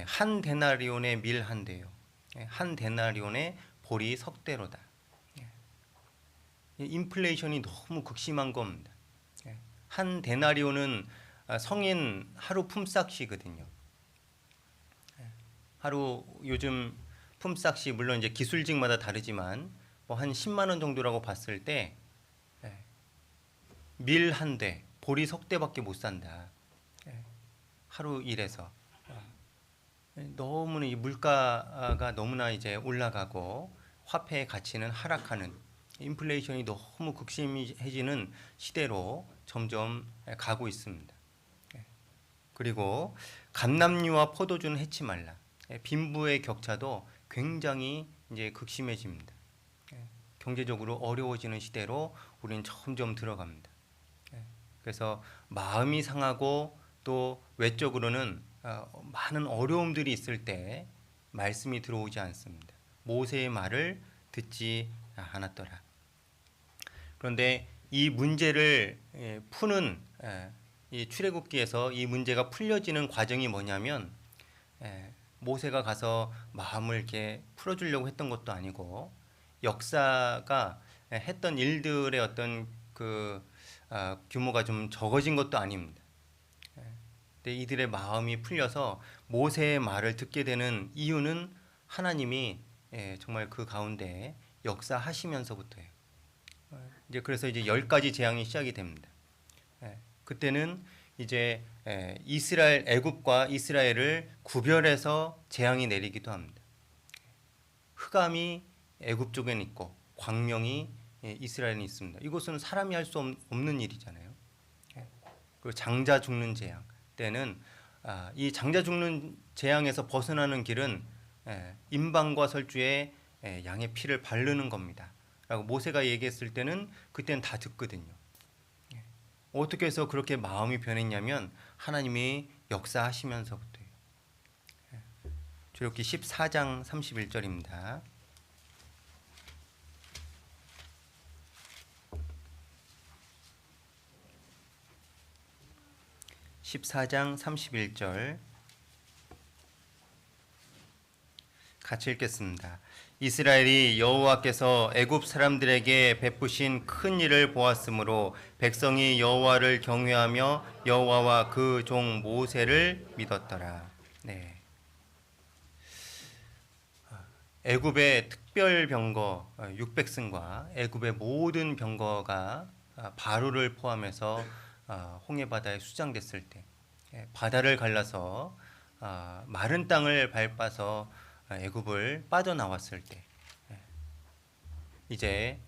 한 데나리온의 밀 한 대요. 한 데나리온의 보리 석대로다. 인플레이션이 너무 극심한 겁니다. 한 데나리온은 성인 하루 품삯이거든요. 하루 요즘 품삯이 물론 이제 기술직마다 다르지만 뭐 한 10만 원 정도라고 봤을 때 밀 한 대, 보리 석대밖에 못 산다. 하루 일해서 너무나 이 물가가 너무나 이제 올라가고 화폐의 가치는 하락하는 인플레이션이 너무 극심해지는 시대로 점점 가고 있습니다. 그리고 감람류와 포도주는 해치 말라. 빈부의 격차도 굉장히 이제 극심해집니다. 경제적으로 어려워지는 시대로 우리는 점점 들어갑니다. 그래서 마음이 상하고 또 외적으로는 많은 어려움들이 있을 때 말씀이 들어오지 않습니다. 모세의 말을 듣지 않았더라. 그런데 이 문제를 푸는 이 출애굽기에서 이 문제가 풀려지는 과정이 뭐냐면 모세가 가서 마음을 이렇게 풀어주려고 했던 것도 아니고 역사가 했던 일들의 어떤 그 규모가 좀 적어진 것도 아닙니다. 근데 이들의 마음이 풀려서 모세의 말을 듣게 되는 이유는 하나님이 정말 그 가운데 역사하시면서부터예요. 이제 그래서 이제 10가지 재앙이 시작이 됩니다. 그때는 이제 이스라엘 애굽과 이스라엘을 구별해서 재앙이 내리기도 합니다. 흑암이 애굽 쪽에는 있고 광명이 이스라엘에 있습니다. 이것은 사람이 할 수 없는 일이잖아요. 그리고 장자 죽는 재앙 때는 이 장자 죽는 재앙에서 벗어나는 길은 임방과 설주에 양의 피를 바르는 겁니다. 라고 모세가 얘기했을 때는 그때는 다 듣거든요. 어떻게 해서 그렇게 마음이 변했냐면 하나님이 역사하시면서부터예요. 출애굽기 14장 31절입니다. 14장 31절 같이 읽겠습니다. 이스라엘이 여호와께서 애굽 사람들에게 베푸신 큰 일을 보았으므로 백성이 여호와를 경외하며 여호와와 그 종 모세를 믿었더라. 네. 애굽의 특별 병거 600승과 애굽의 모든 병거가 바로를 포함해서 홍해 바다에 수장됐을 때 바다를 갈라서 마른 땅을 밟아서 애굽을 빠져나왔을 때 이제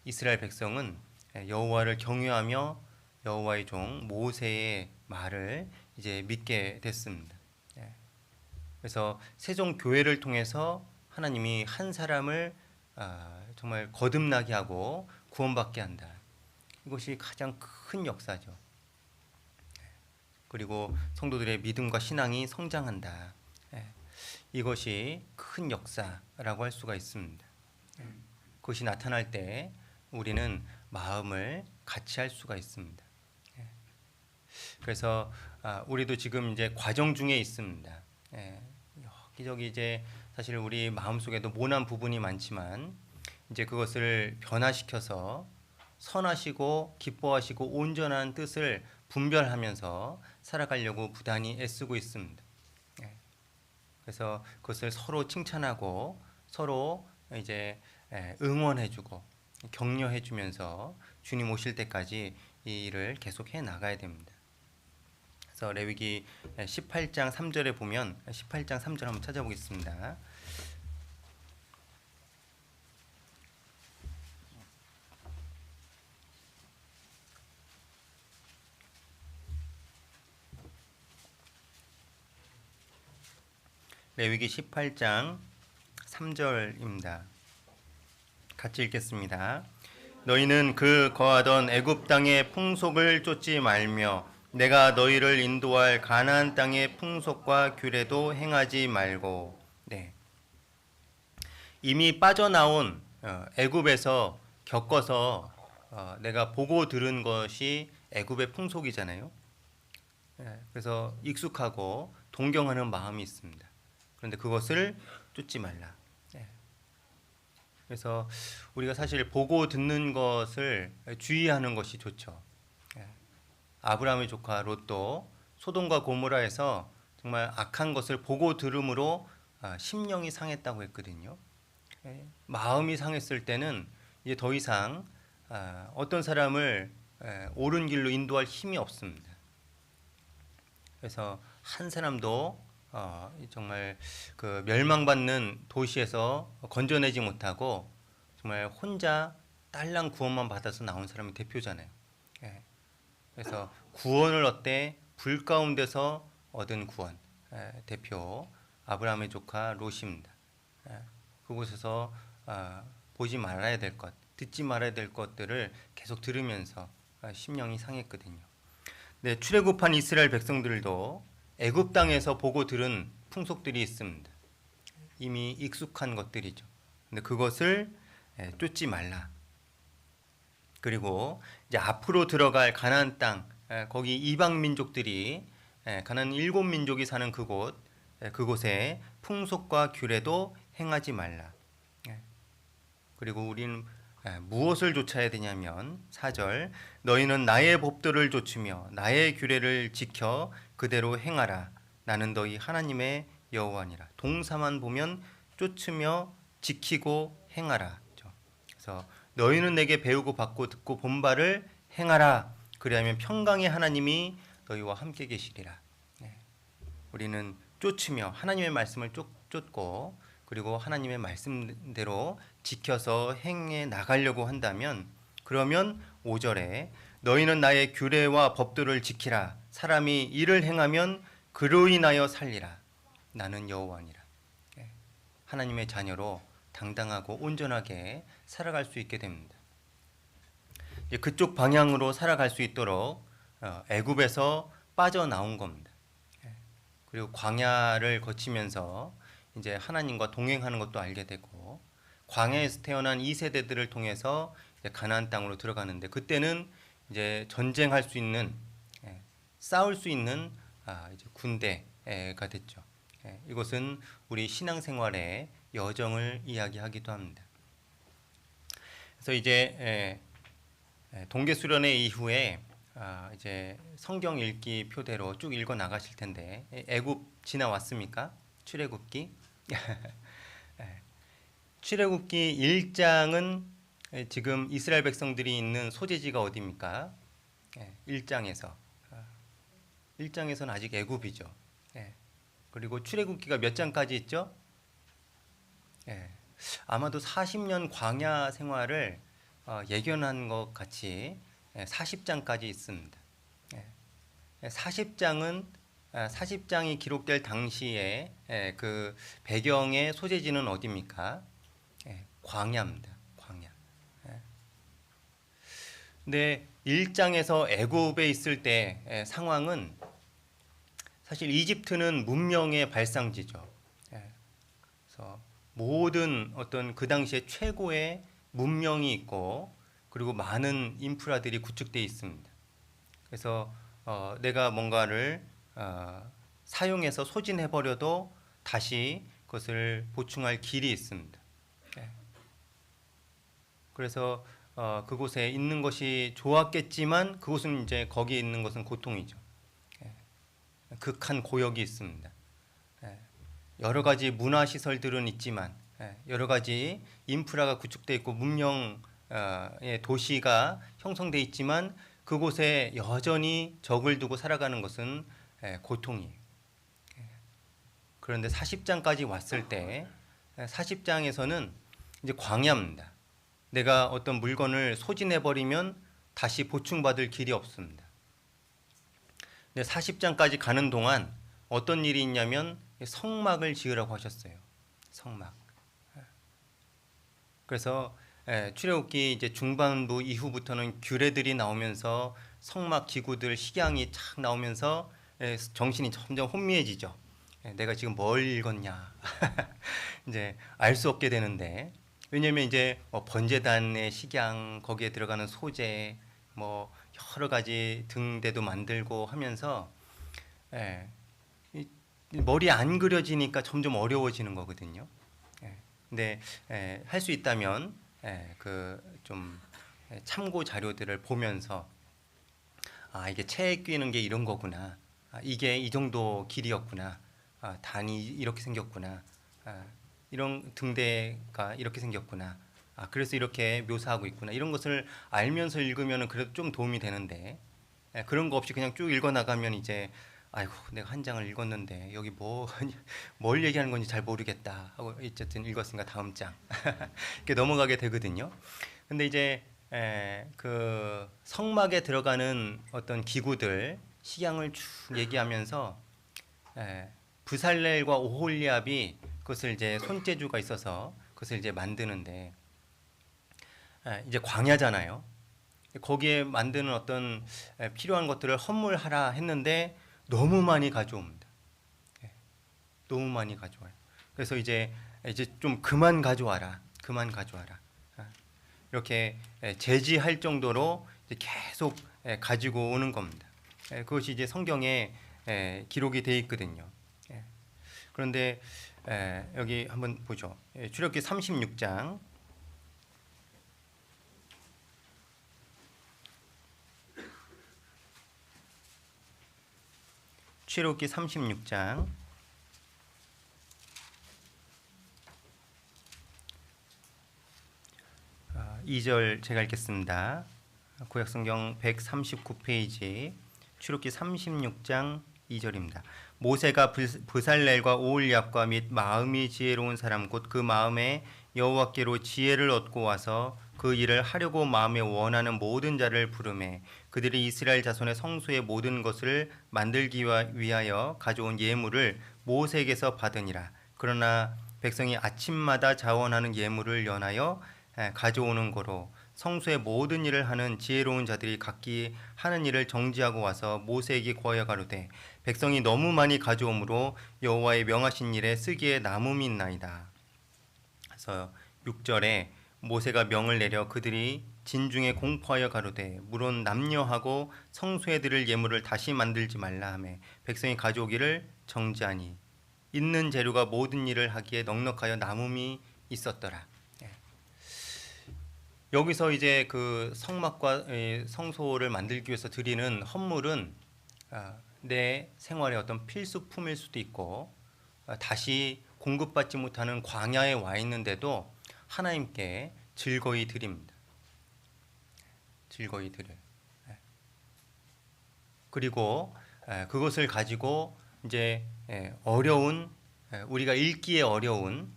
이스라엘 백성은 여호와를 경외하며 여호와의 종 모세의 말을 이제 믿게 됐습니다. 그래서 세종 교회를 통해서 하나님이 한 사람을 정말 거듭나게 하고 구원받게 한다. 이것이 가장 큰 역사죠. 그리고 성도들의 믿음과 신앙이 성장한다. 이것이 큰 역사라고 할 수가 있습니다. 그것이 나타날 때 우리는 마음을 같이 할 수가 있습니다. 그래서 우리도 지금 이제 과정 중에 있습니다. 여기저기 이제 사실 우리 마음속에도 모난 부분이 많지만 이제 그것을 변화시켜서 선하시고 기뻐하시고 온전한 뜻을 분별하면서 살아가려고 부단히 애쓰고 있습니다. 그래서 그것을 서로 칭찬하고 서로 이제 응원해주고 격려해주면서 주님 오실 때까지 이 일을 계속해 나가야 됩니다. 그래서 레위기 18장 3절에 보면 18장 3절 한번 찾아보겠습니다. 레위기 18장 3절입니다. 같이 읽겠습니다. 너희는 그 거하던 애굽 땅의 풍속을 쫓지 말며 내가 너희를 인도할 가나안 땅의 풍속과 규례도 행하지 말고. 네. 이미 빠져나온 애굽에서 겪어서 내가 보고 들은 것이 애굽의 풍속이잖아요. 그래서 익숙하고 동경하는 마음이 있습니다. 그런데 그것을 쫓지 말라. 그래서 우리가 사실 보고 듣는 것을 주의하는 것이 좋죠. 아브라함의 조카 롯도 소돔과 고모라에서 정말 악한 것을 보고 들음으로 심령이 상했다고 했거든요. 마음이 상했을 때는 이제 더 이상 어떤 사람을 옳은 길로 인도할 힘이 없습니다. 그래서 한 사람도 정말 그 멸망받는 도시에서 건져내지 못하고 정말 혼자 딸랑 구원만 받아서 나온 사람이 대표잖아요. 그래서 구원을 얻되 불 가운데서 얻은 구원 대표 아브라함의 조카 롯입니다. 그곳에서 보지 말아야 될 것, 듣지 말아야 될 것들을 계속 들으면서 심령이 상했거든요. 네, 출애굽한 이스라엘 백성들도 애굽 땅에서 보고 들은 풍속들이 있습니다. 이미 익숙한 것들이죠. 근데 그것을 쫓지 말라. 그리고 이제 앞으로 들어갈 가나안 땅, 거기 이방 민족들이 가나안 7민족이 사는 그곳, 그곳의 풍속과 규례도 행하지 말라. 그리고 우리는 무엇을 좇아야 되냐면 4절 너희는 나의 법도를 좇으며 나의 규례를 지켜 그대로 행하라. 나는 너희 하나님의 여호와니라. 동사만 보면 쫓으며 지키고 행하라. 그래서 너희는 내게 배우고 받고 듣고 본 바를 행하라. 그리하면 평강의 하나님이 너희와 함께 계시리라. 우리는 쫓으며 하나님의 말씀을 쫓고 그리고 하나님의 말씀대로 지켜서 행해 나가려고 한다면 그러면 5절에 너희는 나의 규례와 법도를 지키라. 사람이 이를 행하면 그로 인하여 살리라. 나는 여호와니라. 하나님의 자녀로 당당하고 온전하게 살아갈 수 있게 됩니다. 그쪽 방향으로 살아갈 수 있도록 애굽에서 빠져나온 겁니다. 그리고 광야를 거치면서 이제 하나님과 동행하는 것도 알게 되고, 광야에서 태어난 2세대들을 통해서 이제 가나안 땅으로 들어가는데, 그때는 이제 전쟁할 수 있는, 싸울 수 있는 이제 군대가 됐죠. 이것은 우리 신앙생활의 여정을 이야기하기도 합니다. 그래서 이제 동계수련회 이후에 이제 성경 읽기 표대로 쭉 읽어 나가실 텐데, 애굽 지나왔습니까? 출애굽기. 출애굽기 1장은 지금 이스라엘 백성들이 있는 소재지가 어디입니까? 1장에서 1장에서는 아직 애굽이죠. 그리고 출애굽기가 몇 장까지 있죠? 아마도 40년 광야 생활을 예견한 것 같이 40장까지 있습니다. 40장이 기록될 당시에 그 배경의 소재지는 어디입니까? 광야입니다. 광야. 근데 1장에서 애굽에 있을 때 상황은 사실 이집트는 문명의 발상지죠. 그래서 모든 어떤 그 당시에 최고의 문명이 있고, 그리고 많은 인프라들이 구축되어 있습니다. 그래서 내가 뭔가를 사용해서 소진해 버려도 다시 그것을 보충할 길이 있습니다. 그래서 그곳에 있는 것이 좋았겠지만, 그곳은 이제 거기에 있는 것은 고통이죠. 극한 고역이 있습니다. 여러 가지 문화 시설들은 있지만, 여러 가지 인프라가 구축되어 있고 문명의 도시가 형성되어 있지만, 그곳에 여전히 적을 두고 살아가는 것은 고통이에요. 그런데 40장까지 왔을 때 40장에서는 이제 광야입니다. 내가 어떤 물건을 소진해 버리면 다시 보충받을 길이 없습니다. 근데 40장까지 가는 동안 어떤 일이 있냐면 성막을 지으라고 하셨어요. 성막. 그래서 출애굽기 이제 중반부 이후부터는 규례들이 나오면서 성막 기구들 식양이 착 나오면서 정신이 점점 혼미해지죠. 내가 지금 뭘 읽었냐 이제 알 수 없게 되는데, 왜냐하면 이제 번제단의 식양, 거기에 들어가는 소재, 뭐 여러 가지 등대도 만들고 하면서 머리 안 그려지니까 점점 어려워지는 거거든요. 근데 할 수 있다면 그 좀 참고 자료들을 보면서 이게 채에 끼는 게 이런 거구나, 이게 이 정도 길이었구나, 단이 이렇게 생겼구나, 이런 등대가 이렇게 생겼구나, 그래서 이렇게 묘사하고 있구나, 이런 것을 알면서 읽으면 그래도 좀 도움이 되는데, 그런 거 없이 그냥 쭉 읽어 나가면 이제 아이고 내가 한 장을 읽었는데 여기 뭘 얘기하는 건지 잘 모르겠다 하고 어쨌든 읽었으니까 다음 장 이렇게 넘어가게 되거든요. 근데 이제 그 성막에 들어가는 어떤 기구들 식양을 쭉 얘기하면서 브살렐과 오홀리압이 그것을 이제 손재주가 있어서 그것을 이제 만드는데, 이제 광야잖아요. 거기에 만드는 어떤 필요한 것들을 헌물하라 했는데 너무 많이 가져옵니다. 너무 많이 가져와요. 그래서 이제 좀 그만 가져와라, 그만 가져와라. 이렇게 제지할 정도로 이제 계속 가지고 오는 겁니다. 그것이 이제 성경에 기록이 되어 있거든요. 그런데 여기 한번 보죠. 출애굽기 36장. 출애굽기 36장 2절 제가 읽겠습니다. 구약성경 139페이지 출애굽기 36장 2절입니다. 모세가 브살렐과 오홀리압과 및 마음이 지혜로운 사람 곧 그 마음에 여호와께로 지혜를 얻고 와서 그 일을 하려고 마음에 원하는 모든 자를 부르매 그들이 이스라엘 자손의 성소의 모든 것을 만들기 위하여 가져온 예물을 모세에게서 받으니라. 그러나 백성이 아침마다 자원하는 예물을 연하여 가져오는 거로 성소의 모든 일을 하는 지혜로운 자들이 각기 하는 일을 정지하고 와서 모세에게 구하여 가로되 백성이 너무 많이 가져오므로 여호와의 명하신 일에 쓰기에 남음이 있나이다. 그래서 6절에 모세가 명을 내려 그들이 진중에 공포하여 가로되 물론 남녀하고 성소에 드릴 예물을 다시 만들지 말라 하며 백성이 가져오기를 정지하니 있는 재료가 모든 일을 하기에 넉넉하여 남음이 있었더라. 여기서 이제 그 성막과 성소를 만들기 위해서 드리는 헌물은 내 생활의 어떤 필수품일 수도 있고 다시 공급받지 못하는 광야에 와 있는데도 하나님께 즐거이 드립니다. 즐거이 드려요. 그리고 그것을 가지고 이제 어려운 우리가 읽기에 어려운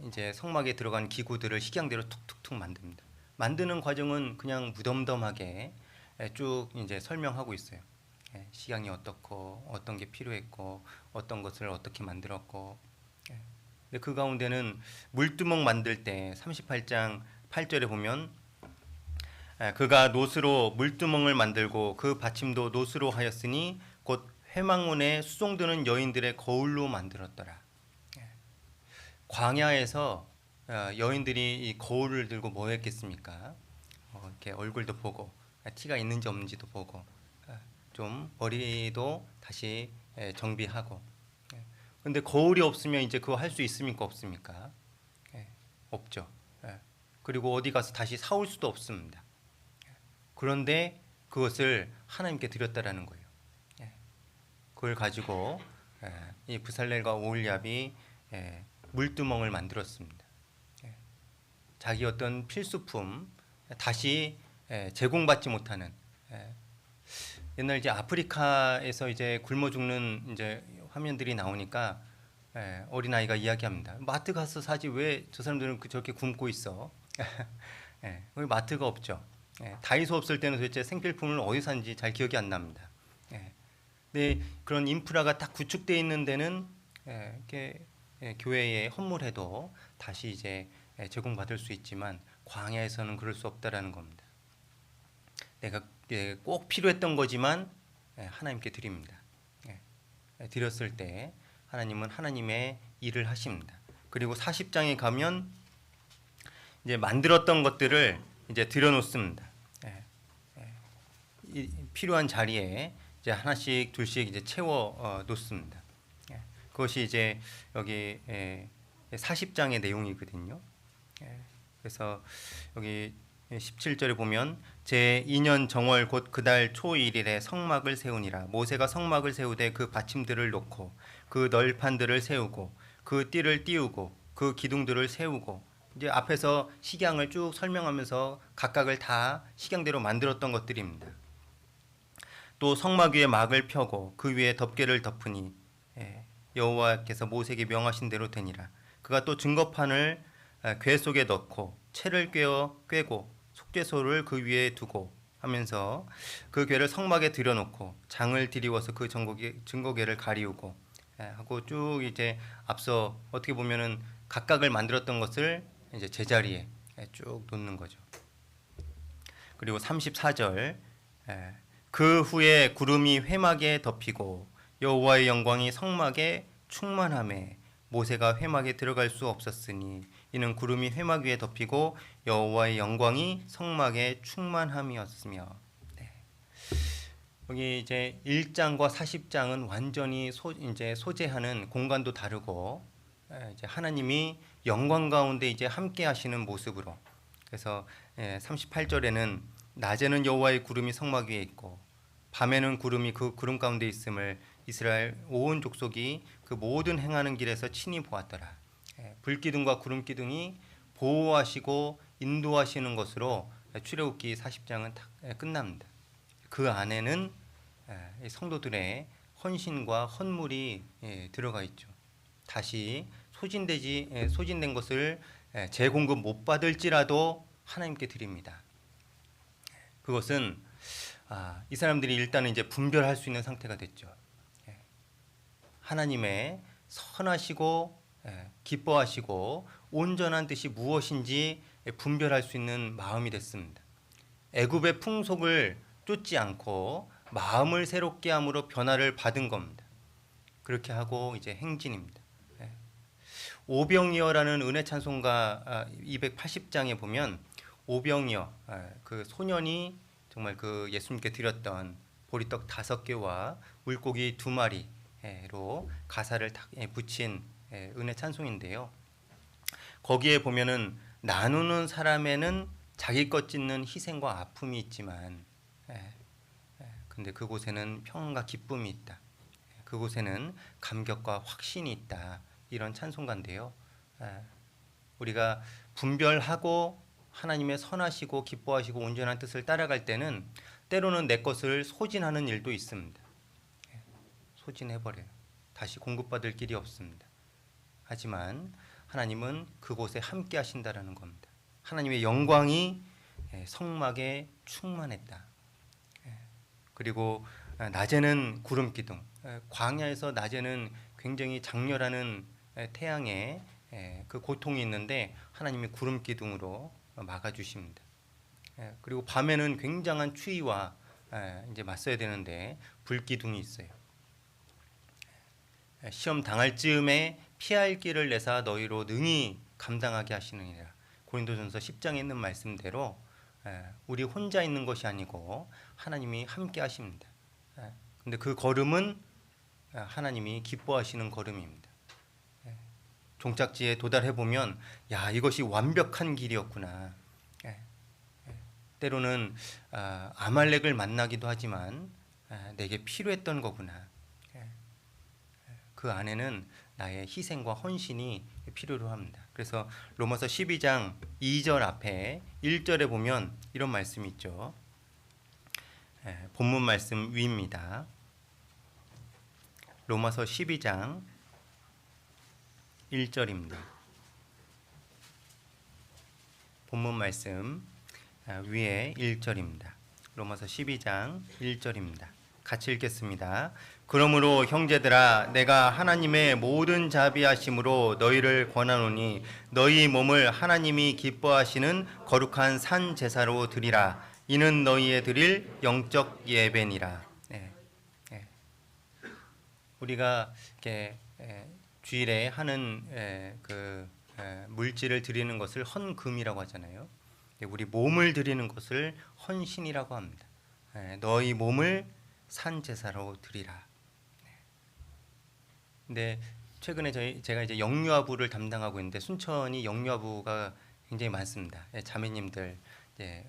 이제 성막에 들어간 기구들을 식양대로 툭툭툭 만듭니다. 만드는 과정은 그냥 무덤덤하게 쭉 이제 설명하고 있어요. 식양이 어떻고 어떤 게 필요했고 어떤 것을 어떻게 만들었고. 근데 그 가운데는 물두멍 만들 때 38장 8절에 보면 그가 놋으로 물두멍을 만들고 그 받침도 놋으로 하였으니 곧 회막문에 수종드는 여인들의 거울로 만들었더라. 광야에서 여인들이 이 거울을 들고 뭐 했겠습니까? 이렇게 얼굴도 보고 티가 있는지 없는지도 보고 좀 머리도 다시 정비하고. 근데 거울이 없으면 이제 그거 할 수 있습니까? 없습니까? 없죠. 그리고 어디 가서 다시 사올 수도 없습니다. 그런데 그것을 하나님께 드렸다라는 거예요. 그걸 가지고 이 브살렐과 오홀리압이 물두멍을 만들었습니다. 자기 어떤 필수품 다시 제공받지 못하는 옛날 이제 아프리카에서 이제 굶어 죽는 이제 화면들이 나오니까 어린 아이가 이야기합니다. 마트 가서 사지 왜 저 사람들은 저렇게 굶고 있어? 거기 마트가 없죠. 다이소 없을 때는 도대체 생필품을 어디서 산지 잘 기억이 안 납니다. 근데 그런 인프라가 딱 구축되어 있는 데는 이렇게 교회에 헌물해도 다시 이제 제공받을 수 있지만 광야에서는 그럴 수 없다라는 겁니다. 내가 꼭 필요했던 거지만 하나님께 드립니다. 드렸을 때 하나님은 하나님의 일을 하십니다. 그리고 40장에 가면 이제 만들었던 것들을 이제 들여놓습니다. 필요한 자리에 이제 하나씩 둘씩 이제 채워 놓습니다. 그것이 이제 여기 40장의 내용이거든요. 그래서 여기 17절에 보면 제 2년 정월 곧 그달 초 1일에 성막을 세우니라. 모세가 성막을 세우되 그 받침들을 놓고 그 널판들을 세우고 그 띠를 띄우고 그 기둥들을 세우고 이제 앞에서 식양을 쭉 설명하면서 각각을 다 식양대로 만들었던 것들입니다. 또 성막 위에 막을 펴고 그 위에 덮개를 덮으니 여호와께서 모세에게 명하신 대로 되니라. 그가 또 증거판을 궤 속에 넣고 채를 꿰고 속죄소를 그 위에 두고 하면서 그 궤를 성막에 들여놓고 장을 들이워서 그 증거궤를 가리우고 하고 쭉 이제 앞서 어떻게 보면은 각각을 만들었던 것을 이제 제자리에 쭉 놓는 거죠. 그리고 34절 그 후에 구름이 회막에 덮이고 여호와의 영광이 성막에 충만하매 모세가 회막에 들어갈 수 없었으니 이는 구름이 회막 위에 덮이고 여호와의 영광이 성막에 충만함이었으며. 여기 이제 1장과 40장은 완전히 이제 소재하는 공간도 다르고 이제 하나님이 영광 가운데 이제 함께 하시는 모습으로. 그래서 38절에는 낮에는 여호와의 구름이 성막 위에 있고 밤에는 구름이 그 구름 가운데 있음을 이스라엘 온 족속이 그 모든 행하는 길에서 친히 보았더라. 불기둥과 구름기둥이 보호하시고 인도하시는 것으로 출애굽기 40장은 끝납니다. 그 안에는 성도들의 헌신과 헌물이 들어가 있죠. 다시 소진된 것을 재공급 못 받을지라도 하나님께 드립니다. 그것은 이 사람들이 일단은 이제 분별할 수 있는 상태가 됐죠. 예. 하나님의 선하시고 기뻐하시고 온전한 뜻이 무엇인지 분별할 수 있는 마음이 됐습니다. 애굽의 풍속을 쫓지 않고 마음을 새롭게 함으로 변화를 받은 겁니다. 그렇게 하고 이제 행진입니다. 오병이어라는 은혜 찬송가 280장에 보면 오병이어 그 소년이 정말 그 예수님께 드렸던 보리떡 5개와 물고기 2마리로 가사를 붙인 은혜 찬송인데요. 거기에 보면은 나누는 사람에는 자기 것 짓는 희생과 아픔이 있지만 근데 그곳에는 평안과 기쁨이 있다. 그곳에는 감격과 확신이 있다. 이런 찬송가인데요. 우리가 분별하고 하나님의 선하시고 기뻐하시고 온전한 뜻을 따라갈 때는 때로는 내 것을 소진하는 일도 있습니다. 소진해버려요. 다시 공급받을 길이 없습니다. 하지만 하나님은 그곳에 함께 하신다라는 겁니다. 하나님의 영광이 성막에 충만했다. 그리고 낮에는 구름 기둥, 광야에서 낮에는 굉장히 장렬하는 태양의 그 고통이 있는데 하나님이 구름 기둥으로 막아주십니다. 그리고 밤에는 굉장한 추위와 이제 맞서야 되는데 불 기둥이 있어요. 시험 당할 즈음에 피할 길을 내사 너희로 능히 감당하게 하시느니라. 고린도전서 10장에 있는 말씀대로 우리 혼자 있는 것이 아니고 하나님이 함께 하십니다. 근데 그 걸음은 하나님이 기뻐하시는 걸음입니다. 종착지에 도달해 보면 야, 이것이 완벽한 길이었구나. 때로는 아말렉을 만나기도 하지만 내게 필요했던 거구나. 그 안에는 나의 희생과 헌신이 필요로 합니다. 그래서 로마서 12장 2절 앞에 1절에 보면 이런 말씀이 있죠. 본문 말씀 위입니다. 로마서 12장 1절입니다. 본문 말씀 위에 1절입니다. 로마서 12장 1절입니다. 같이 읽겠습니다. 그러므로 형제들아 내가 하나님의 모든 자비하심으로 너희를 권하노니 너희 몸을 하나님이 기뻐하시는 거룩한 산 제사로 드리라. 이는 너희의 드릴 영적 예배니라. 우리가 이렇게 주일에 하는 그 물질을 드리는 것을 헌금이라고 하잖아요. 우리 몸을 드리는 것을 헌신이라고 합니다. 너희 몸을 산 제사로 드리라. 근데 최근에 제가 이제 영유아부를 담당하고 있는데 순천이 영유아부가 굉장히 많습니다. 자매님들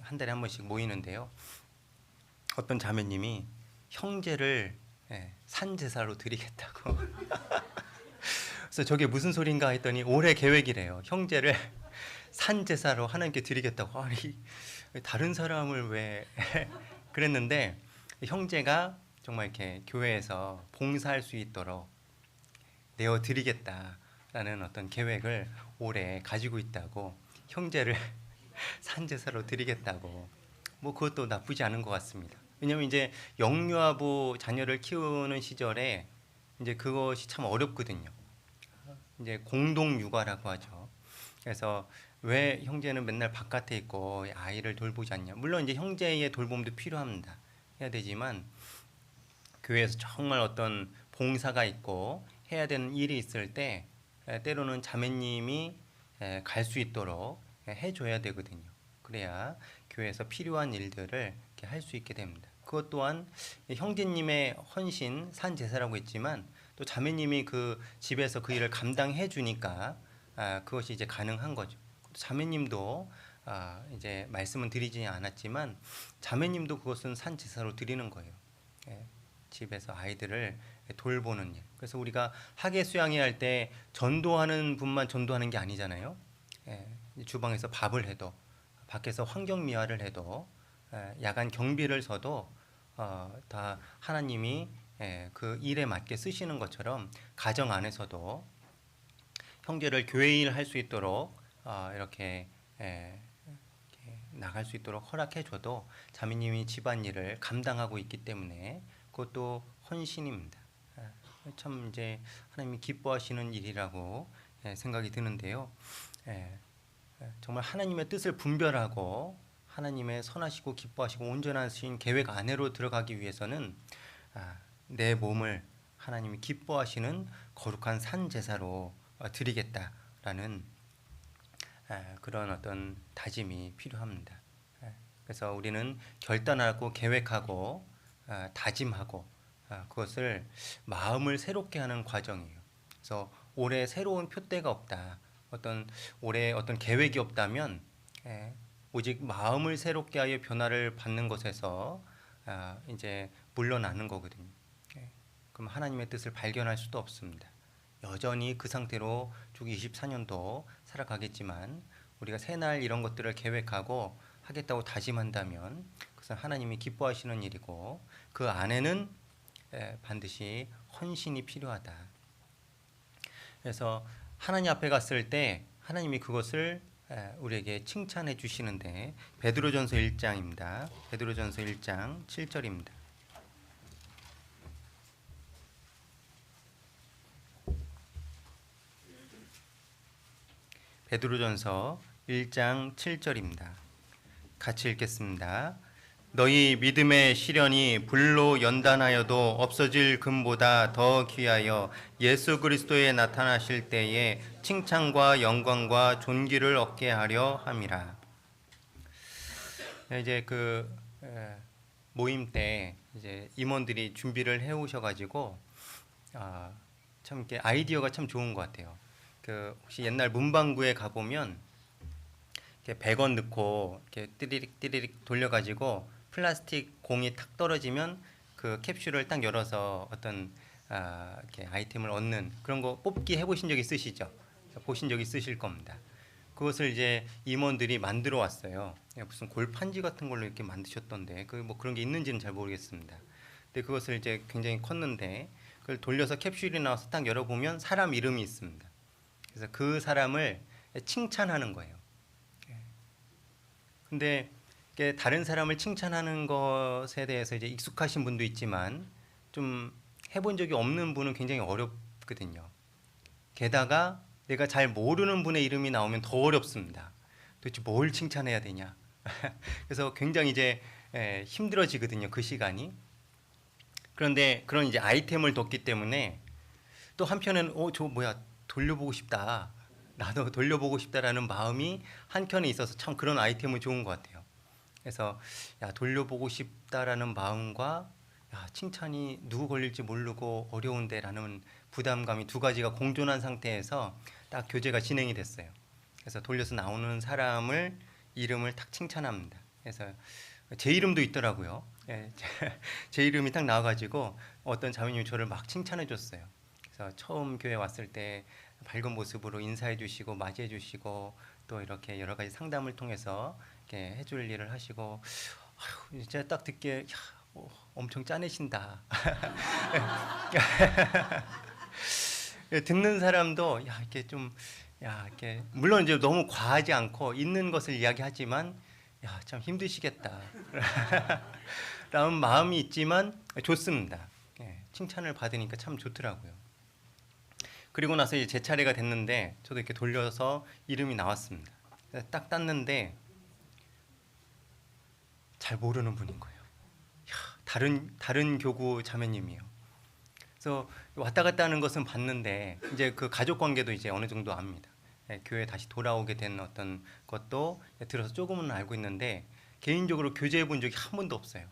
한 달에 한 번씩 모이는데요. 어떤 자매님이 형제를 산 제사로 드리겠다고. 그래서 저게 무슨 소린가 했더니 올해 계획이래요. 형제를 산 제사로 하나님께 드리겠다고. 아니 다른 사람을 왜 그랬는데 형제가 정말 이렇게 교회에서 봉사할 수 있도록 내어 드리겠다라는 어떤 계획을 올해 가지고 있다고. 형제를 산 제사로 드리겠다고. 뭐 그것도 나쁘지 않은 것 같습니다. 왜냐하면 이제 영유아부 자녀를 키우는 시절에 이제 그것이 참 어렵거든요. 이제 공동 육아라고 하죠. 그래서 왜 형제는 맨날 바깥에 있고 아이를 돌보지 않냐? 물론 이제 형제의 돌봄도 필요합니다. 해야 되지만 교회에서 정말 어떤 봉사가 있고 해야 되는 일이 있을 때 때로는 자매님이 갈 수 있도록 해줘야 되거든요. 그래야 교회에서 필요한 일들을 할 수 있게 됩니다. 그것 또한 형제님의 헌신 산 제사라고 했지만 또 자매님이 그 집에서 그 일을 감당해 주니까 그것이 이제 가능한 거죠. 자매님도 이제 말씀은 드리지 않았지만 자매님도 그것은 산 제사로 드리는 거예요. 집에서 아이들을 돌보는 일. 그래서 우리가 학예 수양회 할 때 전도하는 분만 전도하는 게 아니잖아요. 주방에서 밥을 해도 밖에서 환경 미화를 해도 야간 경비를 서도 다 하나님이 그 일에 맞게 쓰시는 것처럼 가정 안에서도 형제를 교회 일 할 수 있도록 이렇게 나갈 수 있도록 허락해줘도 자매님이 집안일을 감당하고 있기 때문에 그것도 헌신입니다. 참 이제 하나님이 기뻐하시는 일이라고 생각이 드는데요. 정말 하나님의 뜻을 분별하고 하나님의 선하시고 기뻐하시고 온전하신 계획 안으로 들어가기 위해서는 내 몸을 하나님이 기뻐하시는 거룩한 산 제사로 드리겠다라는 그런 어떤 다짐이 필요합니다. 그래서 우리는 결단하고 계획하고 다짐하고 그것을 마음을 새롭게 하는 과정이에요. 그래서 올해 새로운 표대가 없다. 올해 어떤 계획이 없다면 오직 마음을 새롭게 하여 변화를 받는 것에서 이제 물러나는 거거든요. 그럼 하나님의 뜻을 발견할 수도 없습니다. 여전히 그 상태로 쭉 24년도 살아가겠지만 우리가 새날 이런 것들을 계획하고 하겠다고 다짐한다면 그것은 하나님이 기뻐하시는 일이고 그 안에는 반드시 헌신이 필요하다. 그래서 하나님 앞에 갔을 때 하나님이 그것을 우리에게 칭찬해 주시는데 베드로전서 1장입니다. 베드로전서 1장 7절입니다. 베드로전서 1장 7절입니다. 같이 읽겠습니다. 너희 믿음의 시련이 불로 연단하여도 없어질 금보다 더 귀하여 예수 그리스도에 나타나실 때에 칭찬과 영광과 존귀를 얻게 하려 함이라. 이제 그 모임 때 이제 임원들이 준비를 해 오셔가지고 참 이렇게 아이디어가 참 좋은 것 같아요. 그 혹시 옛날 문방구에 가 보면 이렇게 100원 넣고 이렇게 띠리릭 띠리릭 돌려가지고 플라스틱 공이 탁 떨어지면 그 캡슐을 딱 열어서 어떤 이렇게 아이템을 얻는 그런 거 뽑기 해보신 적 있으시죠? 보신 적 있으실 겁니다. 그것을 이제 임원들이 만들어 왔어요. 무슨 골판지 같은 걸로 이렇게 만드셨던데 그 뭐 그런 게 있는지는 잘 모르겠습니다. 근데 그것을 이제 굉장히 컸는데 그걸 돌려서 캡슐이 나와서 딱 열어보면 사람 이름이 있습니다. 그래서 그 사람을 칭찬하는 거예요. 근데 다른 사람을 칭찬하는 것에 대해서 이제 익숙하신 분도 있지만 좀 해본 적이 없는 분은 굉장히 어렵거든요. 게다가 내가 잘 모르는 분의 이름이 나오면 더 어렵습니다. 도대체 뭘 칭찬해야 되냐. 그래서 굉장히 이제 힘들어지거든요. 그 시간이. 그런데 그런 이제 아이템을 뒀기 때문에 또 한편은 저 뭐야 돌려보고 싶다. 나도 돌려보고 싶다라는 마음이 한켠에 있어서 참 그런 아이템은 좋은 것 같아요. 그래서 돌려보고 싶다라는 마음과 칭찬이 누구 걸릴지 모르고 어려운데라는 부담감이 두 가지가 공존한 상태에서 딱 교제가 진행이 됐어요. 그래서 돌려서 나오는 사람을 이름을 딱 칭찬합니다. 그래서 제 이름도 있더라고요. 제 이름이 딱 나와가지고 어떤 자매님이 저를 막 칭찬해 줬어요. 그래서 처음 교회 왔을 때 밝은 모습으로 인사해 주시고 맞이해 주시고 또 이렇게 여러 가지 상담을 통해서 이렇게 해줄 일을 하시고 진짜 딱 듣기에 엄청 짜내신다. 듣는 사람도 이렇게 좀 이렇게 물론 이제 너무 과하지 않고 있는 것을 이야기하지만 참 힘드시겠다. 라는 마음이 있지만 좋습니다. 칭찬을 받으니까 참 좋더라고요. 그리고 나서 이제 제 차례가 됐는데 저도 이렇게 돌려서 이름이 나왔습니다. 딱 땄는데 잘 모르는 분인 거예요. 다른 교구 자매님이에요. 그래서 왔다 갔다 하는 것은 봤는데 이제 그 가족 관계도 이제 어느 정도 압니다. 교회 다시 돌아오게 된 어떤 것도 들어서 조금은 알고 있는데 개인적으로 교제해 본 적이 한 번도 없어요.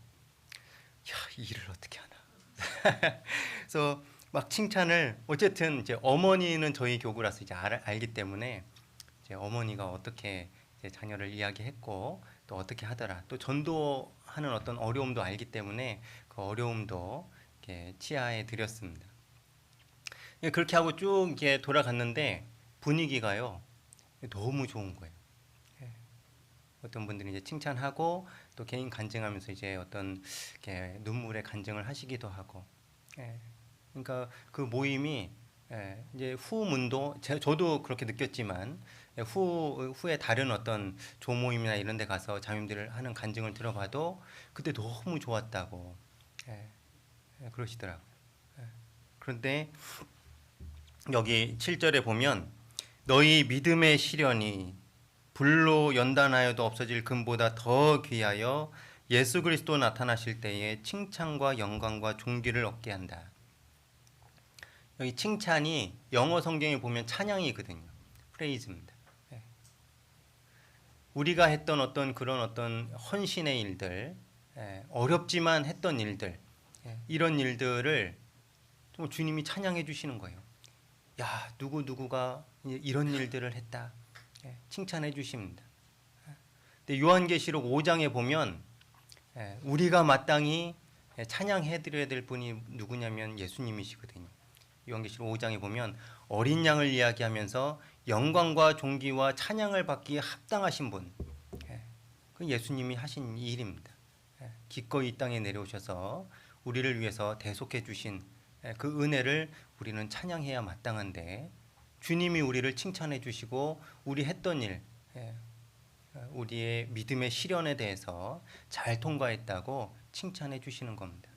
이 일을 어떻게 하나. 그래서 막 칭찬을 어쨌든 이제 어머니는 저희 교구라서 이제 알기 때문에 이제 어머니가 어떻게 이제 자녀를 이야기했고 또 어떻게 하더라. 또 전도하는 어떤 어려움도 알기 때문에 그 어려움도 이렇게 치하해 드렸습니다. 그렇게 하고 쭉 이렇게 돌아갔는데 분위기가요 너무 좋은 거예요. 어떤 분들이 이제 칭찬하고 또 개인 간증하면서 이제 어떤 이렇게 눈물의 간증을 하시기도 하고. 그러니까 그 모임이 이제 후문도 저도 그렇게 느꼈지만 후에 다른 어떤 조모임이나 이런 데 가서 자매님들 하는 간증을 들어봐도 그때 너무 좋았다고 예, 그러시더라고요. 그런데 여기 7절에 보면 너희 믿음의 시련이 불로 연단하여도 없어질 금보다 더 귀하여 예수 그리스도 나타나실 때에 칭찬과 영광과 존귀를 얻게 한다. 여기 칭찬이 영어 성경에 보면 찬양이거든요. 프레이즈입니다. 우리가 했던 그런 헌신의 일들, 어렵지만 했던 일들, 이런 일들을 좀 주님이 찬양해 주시는 거예요. 야, 누구가 이런 일들을 했다. 칭찬해 주십니다. 근데 요한계시록 5장에 보면 우리가 마땅히 찬양해 드려야 될 분이 누구냐면 예수님이시거든요. 요한계시록 5장에 보면 어린 양을 이야기하면서 영광과 존귀와 찬양을 받기에 합당하신 분, 그 예수님이 하신 일입니다. 기꺼이 이 땅에 내려오셔서 우리를 위해서 대속해 주신 그 은혜를 우리는 찬양해야 마땅한데 주님이 우리를 칭찬해 주시고 우리 했던 일, 우리의 믿음의 시련에 대해서 잘 통과했다고 칭찬해 주시는 겁니다.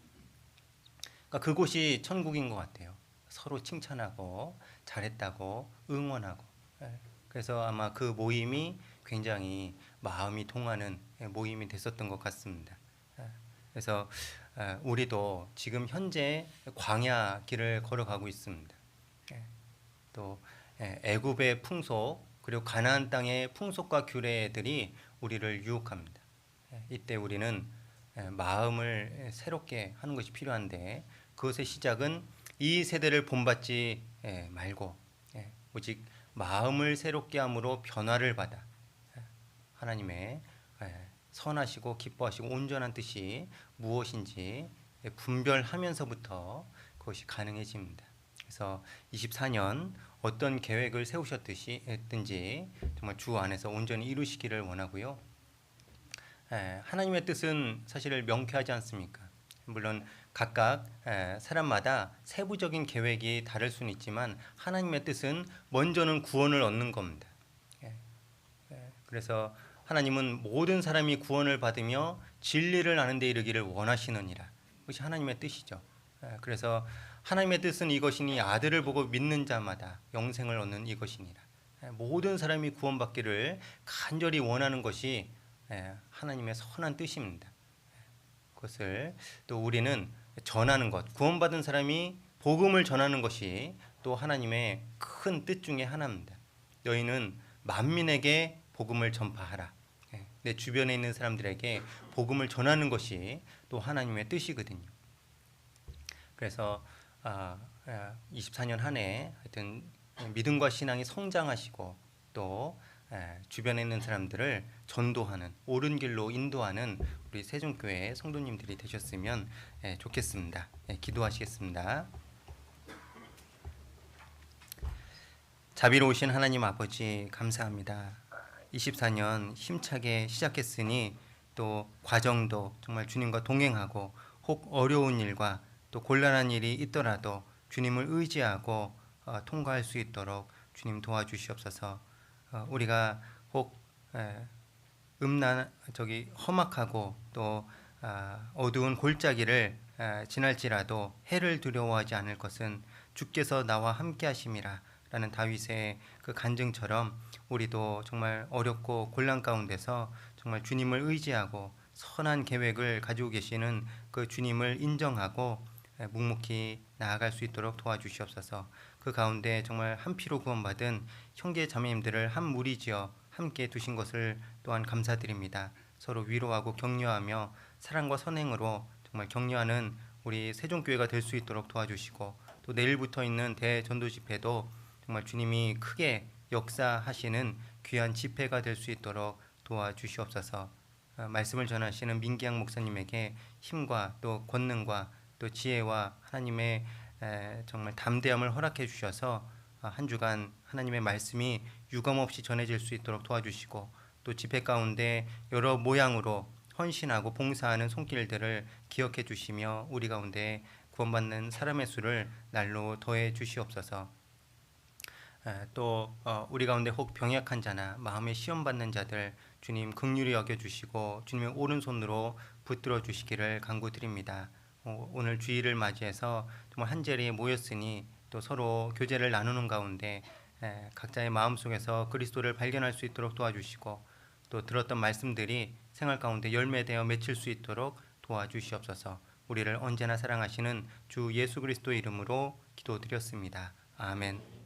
그러니까 그곳이 천국인 것 같아요. 서로 칭찬하고 잘했다고 응원하고. 그래서 아마 그 모임이 굉장히 마음이 통하는 모임이 됐었던 것 같습니다. 그래서 우리도 지금 현재 광야 길을 걸어가고 있습니다. 또 애굽의 풍속 그리고 가나안 땅의 풍속과 규례들이 우리를 유혹합니다. 이때 우리는 마음을 새롭게 하는 것이 필요한데 그것의 시작은 이 세대를 본받지 말고 오직 마음을 새롭게 함으로 변화를 받아 하나님의 선하시고 기뻐하시고 온전한 뜻이 무엇인지 분별하면서부터 그것이 가능해집니다. 그래서 24년 어떤 계획을 세우셨든지 정말 주 안에서 온전히 이루시기를 원하고요. 하나님의 뜻은 사실 명쾌하지 않습니까? 물론 각각 사람마다 세부적인 계획이 다를 수는 있지만 하나님의 뜻은 먼저는 구원을 얻는 겁니다. 그래서 하나님은 모든 사람이 구원을 받으며 진리를 아는 데 이르기를 원하시느니라. 그것이 하나님의 뜻이죠. 그래서 하나님의 뜻은 이것이니 아들을 보고 믿는 자마다 영생을 얻는 이것이니라. 모든 사람이 구원받기를 간절히 원하는 것이 하나님의 선한 뜻입니다. 그것을 또 우리는 전하는 것, 구원받은 사람이 복음을 전하는 것이 또 하나님의 큰 뜻 중에 하나입니다. 너희는 만민에게 복음을 전파하라. 내 주변에 있는 사람들에게 복음을 전하는 것이 또 하나님의 뜻이거든요. 그래서 24년 한 해 하여튼 믿음과 신앙이 성장하시고 또 주변에 있는 사람들을 전도하는 옳은 길로 인도하는 우리 세종교회 성도님들이 되셨으면 좋겠습니다. 기도하시겠습니다. 자비로우신 하나님 아버지 감사합니다. 24년 힘차게 시작했으니 또 과정도 정말 주님과 동행하고 혹 어려운 일과 또 곤란한 일이 있더라도 주님을 의지하고 통과할 수 있도록 주님 도와주시옵소서. 우리가 혹 험악하고 또 어두운 골짜기를 지날지라도 해를 두려워하지 않을 것은 주께서 나와 함께 하심이라 라는 다윗의 그 간증처럼 우리도 정말 어렵고 곤란 가운데서 정말 주님을 의지하고 선한 계획을 가지고 계시는 그 주님을 인정하고 묵묵히 나아갈 수 있도록 도와주시옵소서. 그 가운데 정말 한 피로 구원받은 형제 자매님들을 한 무리지어 함께 두신 것을 또한 감사드립니다. 서로 위로하고 격려하며 사랑과 선행으로 정말 격려하는 우리 세종교회가 될 수 있도록 도와주시고 또 내일부터 있는 대전도 집회도 정말 주님이 크게 역사하시는 귀한 집회가 될 수 있도록 도와주시옵소서. 말씀을 전하시는 민기양 목사님에게 힘과 또 권능과 또 지혜와 하나님의 정말 담대함을 허락해 주셔서 한 주간 하나님의 말씀이 유감없이 전해질 수 있도록 도와주시고 또 집회 가운데 여러 모양으로 헌신하고 봉사하는 손길들을 기억해 주시며 우리 가운데 구원받는 사람의 수를 날로 더해 주시옵소서. 또 우리 가운데 혹 병약한 자나 마음에 시험 받는 자들 주님 긍휼히 여겨주시고 주님의 오른손으로 붙들어 주시기를 간구드립니다. 오늘 주일을 맞이해서 정말 한 자리에 모였으니 또 서로 교제를 나누는 가운데 각자의 마음속에서 그리스도를 발견할 수 있도록 도와주시고 또 들었던 말씀들이 생활 가운데 열매되어 맺힐 수 있도록 도와주시옵소서. 우리를 언제나 사랑하시는 주 예수 그리스도 이름으로 기도드렸습니다. 아멘.